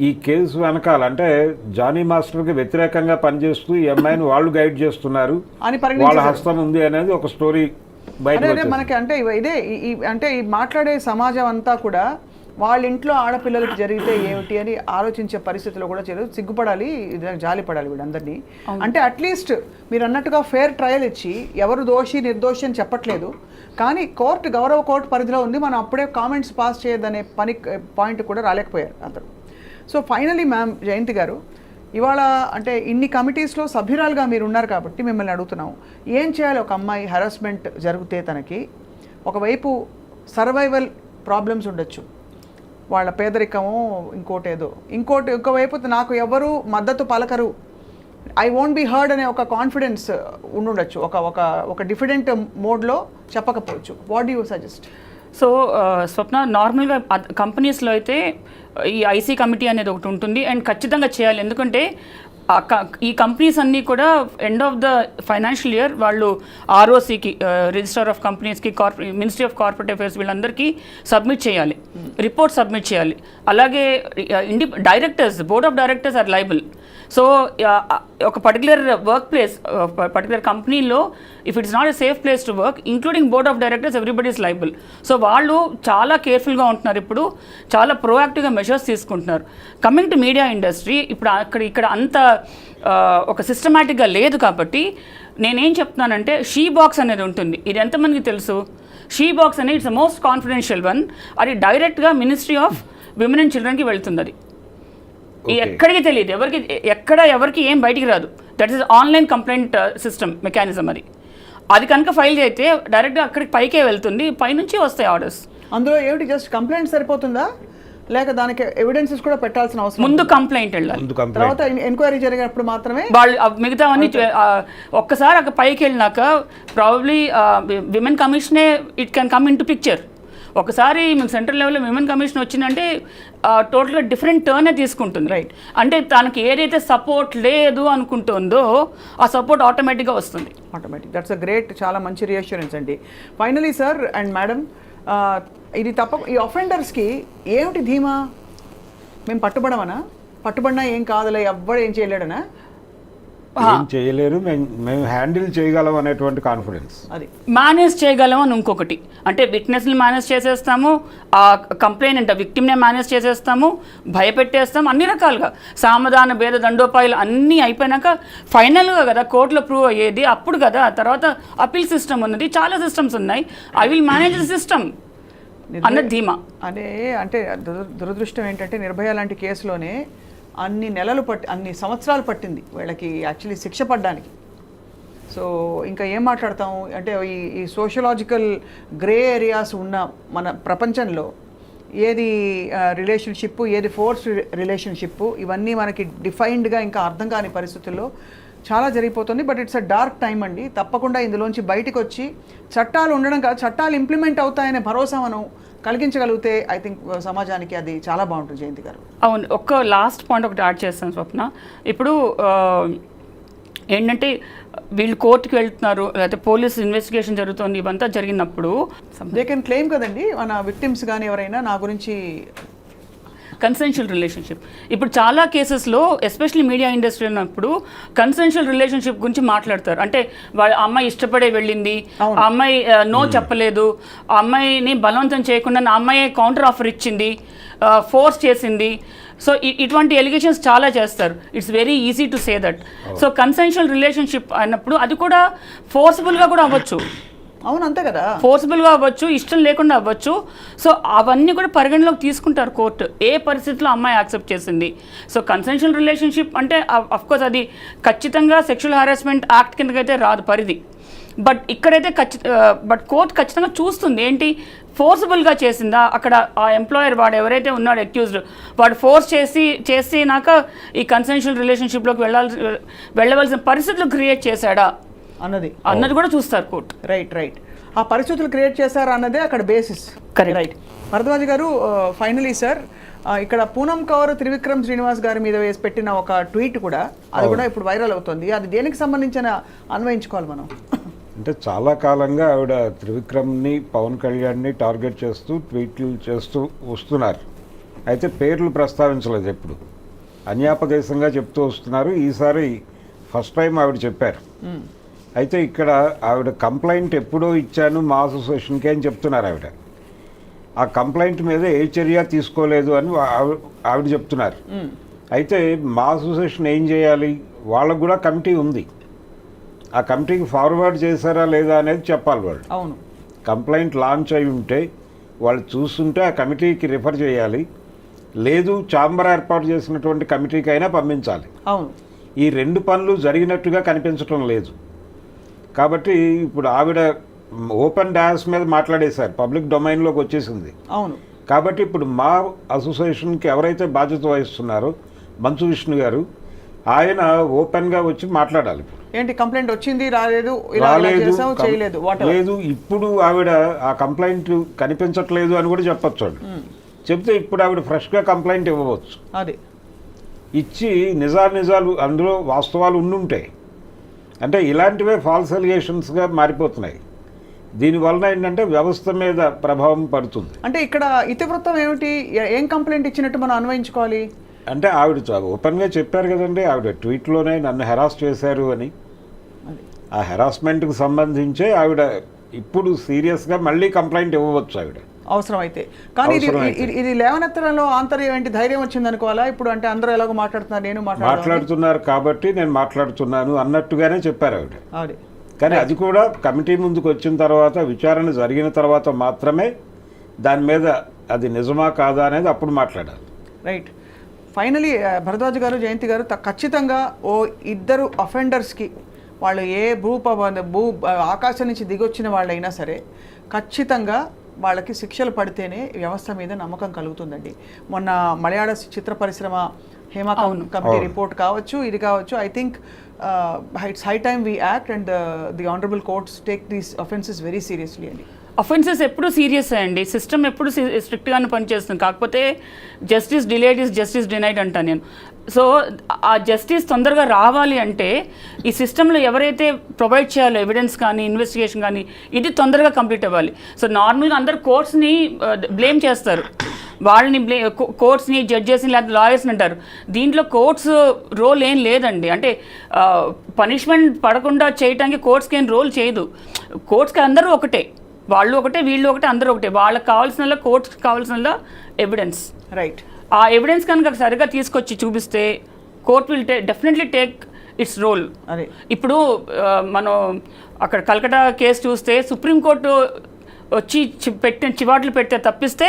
Speaker 2: ఈ కేసు వెనకాల అంటే జానీ మాస్టర్కి వ్యతిరేకంగా పనిచేస్తూ ఈ అమ్మాయిని వాళ్ళు గైడ్ చేస్తున్నారు, వాళ్ళ హస్తం ఉంది అనేది ఒక స్టోరీ బయట
Speaker 1: మనకి. అంటే ఇదే అంటే ఈ మాట్లాడే సమాజం అంతా కూడా వాళ్ళ ఇంట్లో ఆడపిల్లలకి జరిగితే ఏమిటి అని ఆలోచించే పరిస్థితిలో కూడా సిగ్గుపడాలి, జాలిపడాలి వీళ్ళందరినీ. అంటే అట్లీస్ట్ మీరు అన్నట్టుగా ఫేర్ ట్రయల్ ఇచ్చి ఎవరు దోషి నిర్దోషి అని చెప్పట్లేదు, కానీ గౌరవ కోర్టు పరిధిలో ఉంది, మనం అప్పుడే కామెంట్స్ పాస్ చేయొద్దనే పాయింట్ కూడా రాలేకపోయారు అందరూ. సో ఫైనలీ మ్యామ్ జయంతి గారు, ఇవాళ అంటే ఇన్ని కమిటీస్లో సభ్యురాలుగా మీరు ఉన్నారు కాబట్టి మిమ్మల్ని అడుగుతున్నాం, ఏం చేయాలి ఒక అమ్మాయి హెరాస్మెంట్ జరిగితే? తనకి ఒకవైపు సర్వైవల్ ప్రాబ్లమ్స్ ఉండొచ్చు, వాళ్ళ పేదరికము ఇంకోవైపు నాకు ఎవరు మద్దతు పలకరు, ఐ వోంట్ బి హర్డ్ అనే ఒక కాన్ఫిడెన్స్ ఉండొచ్చు, ఒక డిఫరెంట్ మోడ్లో చెప్పకపోవచ్చు. What do you suggest?
Speaker 3: So Swapna, నార్మల్గా కంపెనీస్లో అయితే ఈ ఐసీ కమిటీ అనేది ఒకటి ఉంటుంది అండ్ ఖచ్చితంగా చేయాలి. ఎందుకంటే ఈ కంపెనీస్ అన్నీ కూడా end of the financial year వాళ్ళు ఆర్ఓసికి, రిజిస్టర్ ఆఫ్ కంపెనీస్కి, మినిస్ట్రీ ఆఫ్ కార్పొరేట్ అఫైర్స్ వీళ్ళందరికీ సబ్మిట్ చేయాలి, రిపోర్ట్ సబ్మిట్ చేయాలి. అలాగే directors, board of directors are liable. So ఒక పర్టికులర్ వర్క్ ప్లేస్, పర్టికులర్ కంపెనీలో if it's not a safe place to work, including board of directors, everybody is liable. So వాళ్ళు చాలా కేర్ఫుల్గా ఉంటున్నారు, ఇప్పుడు చాలా ప్రోయాక్టివ్గా మెజర్స్ తీసుకుంటున్నారు. కమింగ్ టు మీడియా ఇండస్ట్రీ, ఇప్పుడు ఇక్కడ అంత ఒక సిస్టమాటిక్గా లేదు కాబట్టి నేనేం చెప్తున్నానంటే షీ బాక్స్ అనేది ఉంటుంది. ఇది ఎంతమందికి తెలుసు? షీ బాక్స్ అనేది it's the most confidential one. అది డైరెక్ట్గా మినిస్ట్రీ ఆఫ్ విమెన్ అండ్ చిల్డ్రన్కి వెళ్తుంది. అది ఎక్కడికి తెలియదు, ఎవరికి ఏం బయటికి రాదు. That is online complaint system mechanism. అది కనుక ఫైల్ చేస్తే డైరెక్ట్గా అక్కడికి పైకే వెళ్తుంది, పైనుంచి వస్తాయి ఆర్డర్స్.
Speaker 1: అందులో ఏమిటి జస్ట్ కంప్లైంట్ సరిపోతుందా, లేక దానికి ఎవిడెన్సెస్ కూడా పెట్టాల్సిన అవసరం?
Speaker 3: ముందు కంప్లైంట్ వెళ్ళాలి,
Speaker 1: తర్వాత ఎంక్వైరీ జరిగినప్పుడు మాత్రమే
Speaker 3: వాళ్ళు మిగతావన్నీ. ఒక్కసారి అక్కడ పైకి వెళ్ళినాక ప్రాబబ్లీ విమెన్ కమిషనే it can come into picture. ఒకసారి మీకు సెంట్రల్ లెవెల్లో విమెన్ కమిషన్ వచ్చిందంటే టోటల్గా డిఫరెంట్ టర్నే తీసుకుంటుంది. రైట్, అంటే తనకి ఏదైతే సపోర్ట్ లేదు అనుకుంటుందో ఆ సపోర్ట్ ఆటోమేటిక్గా వస్తుంది.
Speaker 1: దట్స్ అ గ్రేట్, చాలా మంచి రియాష్యూరెన్స్ అండి. ఫైనలీ సార్ అండ్ మేడం, ఇది ఈ అఫెండర్స్కి ఏమిటి ధీమా? మేము పట్టుబడమనా? పట్టుబడినా ఏం కాదులే, ఎవ్వడు ఏం చేయలేడనా?
Speaker 2: ఏం చేయలేరు, మేము హ్యాండిల్ చేయగలం అనేటువంటి కాన్ఫిడెన్స్.
Speaker 1: అది
Speaker 3: మేనేజ్ చేయగలం అని ఇంకొకటి, అంటే విట్నెస్ని మేనేజ్ చేసేస్తాము, ఆ కంప్లైంట్ విక్టిమ్నే మేనేజ్ చేసేస్తాము, భయపెట్టేస్తాము, అన్ని రకాలుగా సామధాన భేద దండోపాయాలు అన్నీ అయిపోయినాక ఫైనల్గా కదా కోర్టులో ప్రూవ్ అయ్యేది, అప్పుడు కదా తర్వాత అపీల్ సిస్టమ్ ఉన్నది, చాలా సిస్టమ్స్ ఉన్నాయి. I will manage the system అన్న ధీమా.
Speaker 1: అంటే దురదృష్టం ఏంటంటే నిర్భయ లాంటి కేసులోనే అన్ని సంవత్సరాలు పట్టింది వీళ్ళకి యాక్చువల్లీ శిక్ష పడ్డానికి. సో ఇంకా ఏం మాట్లాడతాం అంటే ఈ సోషలాజికల్ గ్రే ఏరియాస్ ఉన్న మన ప్రపంచంలో ఏది రిలేషన్షిప్, ఏది ఫోర్స్ రిలేషన్షిప్, ఇవన్నీ మనకి డిఫైన్డ్గా ఇంకా అర్థం కాని పరిస్థితుల్లో చాలా జరిగిపోతుంది. But it's a dark time అండి. తప్పకుండా ఇందులోంచి బయటకు వచ్చి చట్టాలు ఉండడం కాదు, చట్టాలు ఇంప్లిమెంట్ అవుతాయనే భరోసా మనం కలిగించగలిగితే ఐ థింక్ సమాజానికి అది చాలా బాగుంటుంది. జయంతి గారు,
Speaker 3: అవును, ఒక్క లాస్ట్ పాయింట్ ఒకటి యాడ్ చేస్తాను స్వప్న. ఇప్పుడు ఏంటంటే వీళ్ళు కోర్టుకి వెళ్తున్నారు, లేకపోతే పోలీస్ ఇన్వెస్టిగేషన్ జరుగుతుంది, ఇవంతా జరిగినప్పుడు
Speaker 1: దే కెన్ క్లెయిమ్ కదండి మన విక్టిమ్స్ కానీ ఎవరైనా నా గురించి
Speaker 3: కన్సెన్షువల్ రిలేషన్షిప్. ఇప్పుడు చాలా కేసెస్లో ఎస్పెషల్లీ మీడియా ఇండస్ట్రీ ఉన్నప్పుడు కన్సెన్షువల్ రిలేషన్షిప్ గురించి మాట్లాడతారు. అంటే వాళ్ళ అమ్మాయి ఇష్టపడే వెళ్ళింది, ఆ అమ్మాయి నో చెప్పలేదు, ఆ అమ్మాయిని బలవంతం చేయకుండా నా అమ్మాయి కౌంటర్ ఆఫర్ ఇచ్చింది, ఫోర్స్ చేసింది. సో ఇటువంటి ఎలిగేషన్స్ చాలా చేస్తారు. It's very easy to say that. So consensual relationship అన్నప్పుడు అది కూడా ఫోర్స్ఫుల్గా కూడా అవ్వచ్చు.
Speaker 1: అవును, అంతే కదా, ఫోర్స్ఫుల్గా
Speaker 3: అవ్వచ్చు, ఇష్టం లేకుండా అవ్వచ్చు. సో అవన్నీ కూడా పరిగణలోకి తీసుకుంటారు కోర్టు, ఏ పరిస్థితిలో అమ్మాయి యాక్సెప్ట్ చేసింది. సో కన్సెన్షువల్ రిలేషన్షిప్ అంటే అఫ్కోర్స్ అది ఖచ్చితంగా సెక్షువల్ హారాస్మెంట్ యాక్ట్ కిందకైతే రాదు పరిధి. బట్ ఇక్కడైతే బట్ కోర్టు ఖచ్చితంగా చూస్తుంది ఏంటి ఫోర్స్ఫుల్గా చేసిందా, అక్కడ ఆ ఎంప్లాయర్ వాడు ఎవరైతే ఉన్నాడో అక్యూజ్డ్ వాడు ఫోర్స్ చేసినాక ఈ కన్సెన్షువల్ రిలేషన్షిప్లోకి వెళ్ళవలసిన పరిస్థితులు క్రియేట్ చేశాడా అన్నది కూడా చూస్తారు కోర్టు.
Speaker 1: రైట్ ఆ పరిస్థితులు క్రియేట్ చేశారా అన్నదే అక్కడ బేసిస్. రైట్ భరద్వాజ్ గారు, ఫైనలీ సార్, ఇక్కడ పూనం కౌర్ త్రివిక్రమ్ శ్రీనివాస్ గారి మీద వేసి పెట్టిన ఒక ట్వీట్ కూడా అది కూడా ఇప్పుడు వైరల్ అవుతుంది. అది దేనికి సంబంధించిన అన్వయించుకోవాలి మనం?
Speaker 2: అంటే చాలా కాలంగా ఆవిడ త్రివిక్రమ్ని, పవన్ కళ్యాణ్ని టార్గెట్ చేస్తూ ట్వీట్లు చేస్తూ వస్తున్నారు. అయితే పేర్లు ప్రస్తావించలేదు, ఎప్పుడు అన్యాపదేశంగా చెప్తూ వస్తున్నారు. ఈసారి ఫస్ట్ టైం ఆవిడ చెప్పారు. అయితే ఇక్కడ ఆవిడ కంప్లైంట్ ఎప్పుడో ఇచ్చాను మా అసోసియేషన్కి అని చెప్తున్నారు ఆవిడ. ఆ కంప్లైంట్ మీద ఏ చర్య తీసుకోలేదు అని ఆవిడ చెప్తున్నారు. అయితే మా అసోసియేషన్ ఏం చేయాలి? వాళ్ళకు కూడా కమిటీ ఉంది, ఆ కమిటీకి ఫార్వర్డ్ చేశారా లేదా అనేది చెప్పాలి వాళ్ళు.
Speaker 1: అవును,
Speaker 2: కంప్లైంట్ లాంచ్ అయి ఉంటే వాళ్ళు చూస్తుంటే ఆ కమిటీకి రిఫర్ చేయాలి, లేదు ఛాంబర్ ఏర్పాటు చేసినటువంటి కమిటీకి అయినా పంపించాలి.
Speaker 1: అవును,
Speaker 2: ఈ రెండు పనులు జరిగినట్టుగా కనిపించడం లేదు. కాబట్టి ఇప్పుడు ఆవిడ ఓపెన్ డాన్స్ మీద మాట్లాడేశారు, పబ్లిక్ డొమైన్లోకి వచ్చేసింది.
Speaker 1: అవును,
Speaker 2: కాబట్టి ఇప్పుడు మా అసోసియేషన్కి ఎవరైతే బాధ్యత వహిస్తున్నారో మంచు విష్ణు గారు, ఆయన ఓపెన్గా వచ్చి మాట్లాడాలి.
Speaker 1: ఏంటి కంప్లైంట్ వచ్చింది, రాలేదు,
Speaker 2: లేదు, ఇప్పుడు ఆవిడ ఆ కంప్లైంట్ కనిపించట్లేదు అని కూడా చెప్పచ్చు. చెప్తే ఇప్పుడు ఆవిడ ఫ్రెష్గా కంప్లైంట్ ఇవ్వవచ్చు.
Speaker 1: అది
Speaker 2: ఇచ్చి నిజాలు అందులో వాస్తవాలు ఉండుంటాయి. అంటే ఇలాంటివే ఫాల్స్ అలిగేషన్స్గా మారిపోతున్నాయి. దీనివలన ఏంటంటే వ్యవస్థ మీద ప్రభావం పడుతుంది.
Speaker 1: అంటే ఇక్కడ ఇతివృత్తం ఏమిటి, ఏం కంప్లైంట్ ఇచ్చినట్టు మనం అన్వయించుకోవాలి?
Speaker 2: అంటే ఆవిడ ఓపెన్గా చెప్పారు కదండి, ఆవిడ ట్వీట్లోనే నన్ను హెరాస్ చేశారు అని. ఆ హెరాస్మెంట్కి సంబంధించే ఆవిడ ఇప్పుడు సీరియస్గా మళ్ళీ కంప్లైంట్ ఇవ్వవచ్చు ఆవిడ
Speaker 1: అవసరమైతే. కానీ ఇది లేవనెత్తడంలో ఆంతర్యం ఏంటి, ధైర్యం వచ్చింది అనుకోవాలా ఇప్పుడు? అంటే అందరూ ఎలాగో మాట్లాడుతున్నారు, నేను
Speaker 2: మాట్లాడుతున్నారు కాబట్టి నేను మాట్లాడుతున్నాను అన్నట్టుగానే చెప్పారు ఆవిడ. కానీ అది కూడా కమిటీ ముందుకు వచ్చిన తర్వాత, విచారణ జరిగిన తర్వాత మాత్రమే దాని మీద అది నిజమా కాదా అనేది అప్పుడు మాట్లాడాలి.
Speaker 1: రైట్. ఫైనలీ భరద్వాజ్ గారు, జయంతి గారు, ఖచ్చితంగా ఇద్దరు అఫెండర్స్కి వాళ్ళు ఏ ఆకాశం నుంచి దిగొచ్చిన వాళ్ళైనా సరే ఖచ్చితంగా వాళ్ళకి శిక్షలు పడితేనే వ్యవస్థ మీద నమ్మకం కలుగుతుందండి. మొన్న మలయాళ చిత్ర పరిశ్రమ హేమ కమిటీ రిపోర్ట్ కావచ్చు, ఇది కావచ్చు, I think it's high time we act and the honourable courts take these offences very seriously అండి.
Speaker 3: అఫెన్సెస్ ఎప్పుడు సీరియస్ అండి, సిస్టమ్ ఎప్పుడు స్ట్రిక్ట్గానే పనిచేస్తుంది. కాకపోతే justice delayed is justice denied అంటాను నేను. సో ఆ జస్టిస్ తొందరగా రావాలి అంటే ఈ సిస్టంలో ఎవరైతే ప్రొవైడ్ చేయాలో ఎవిడెన్స్ కానీ ఇన్వెస్టిగేషన్ కానీ ఇది తొందరగా కంప్లీట్ అవ్వాలి. సో నార్మల్గా అందరు కోర్ట్స్ని బ్లేమ్ చేస్తారు, వాళ్ళని కోర్ట్స్ని జడ్జెస్ని లేదా లాయర్స్ని అంటారు. దీంట్లో కోర్ట్స్ రోల్ ఏం లేదండి. అంటే పనిష్మెంట్ పడకుండా చేయడానికి కోర్ట్స్కి ఏం రోల్ చేయదు. కోర్ట్స్కి అందరూ ఒకటే, వాళ్ళు ఒకటే, వీళ్ళు ఒకటే, అందరూ ఒకటే. వాళ్ళకి కావాల్సిన కోర్ట్స్కి కావాల్సిన ఎవిడెన్స్,
Speaker 1: రైట్,
Speaker 3: ఆ ఎవిడెన్స్ కనుక సరిగా తీసుకొచ్చి చూపిస్తే court will definitely take its role.
Speaker 1: అదే
Speaker 3: ఇప్పుడు మనం అక్కడ కల్కటా కేసు చూస్తే సుప్రీంకోర్టు వచ్చి చివాట్లు పెడితే తప్పిస్తే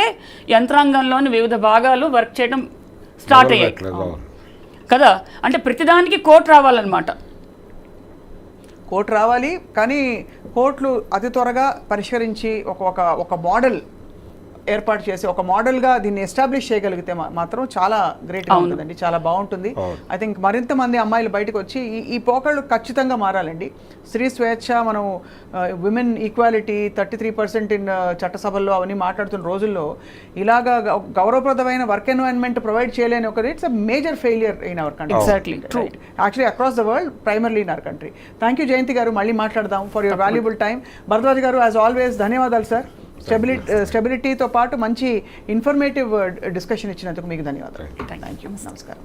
Speaker 3: యంత్రాంగంలోని వివిధ భాగాలు వర్క్ చేయడం స్టార్ట్ అయ్యాయి కదా. అంటే ప్రతిదానికి కోర్టు రావాలన్నమాట.
Speaker 1: కోర్టు రావాలి, కానీ కోర్టులు అతి త్వరగా పరిష్కరించి ఒక మోడల్ ఏర్పాటు చేసి ఒక మోడల్గా దీన్ని ఎస్టాబ్లిష్ చేయగలిగితే మాత్రం చాలా గ్రేట్గా ఉంటుందండి, చాలా బాగుంటుంది. ఐ థింక్ మరింత మంది అమ్మాయిలు బయటకు వచ్చి ఈ పోకళ్ళు ఖచ్చితంగా మారాలండి. స్త్రీ స్వేచ్ఛ, మనం విమెన్ ఈక్వాలిటీ 33% ఇన్ చట్టసభల్లో అవన్నీ మాట్లాడుతున్న రోజుల్లో ఇలాగా గౌరవప్రదమైన వర్క్ ఎన్వైరన్మెంట్ ప్రొవైడ్ చేయలేని ఒకటి it's a major failure in our country.
Speaker 3: Exactly, true,
Speaker 1: actually across the world, primarily in our country. Thank you Jayanthi గారు, మళ్ళీ మాట్లాడదాం for your valuable time. Bharadwaj గారు, యాజ్ ఆల్వేస్ ధన్యవాదాలు సార్. స్టెబిలిటీతో పాటు మంచి ఇన్ఫర్మేటివ్ డిస్కషన్ ఇచ్చినందుకు మీకు ధన్యవాదాలు. థ్యాంక్ యూ, నమస్కారం.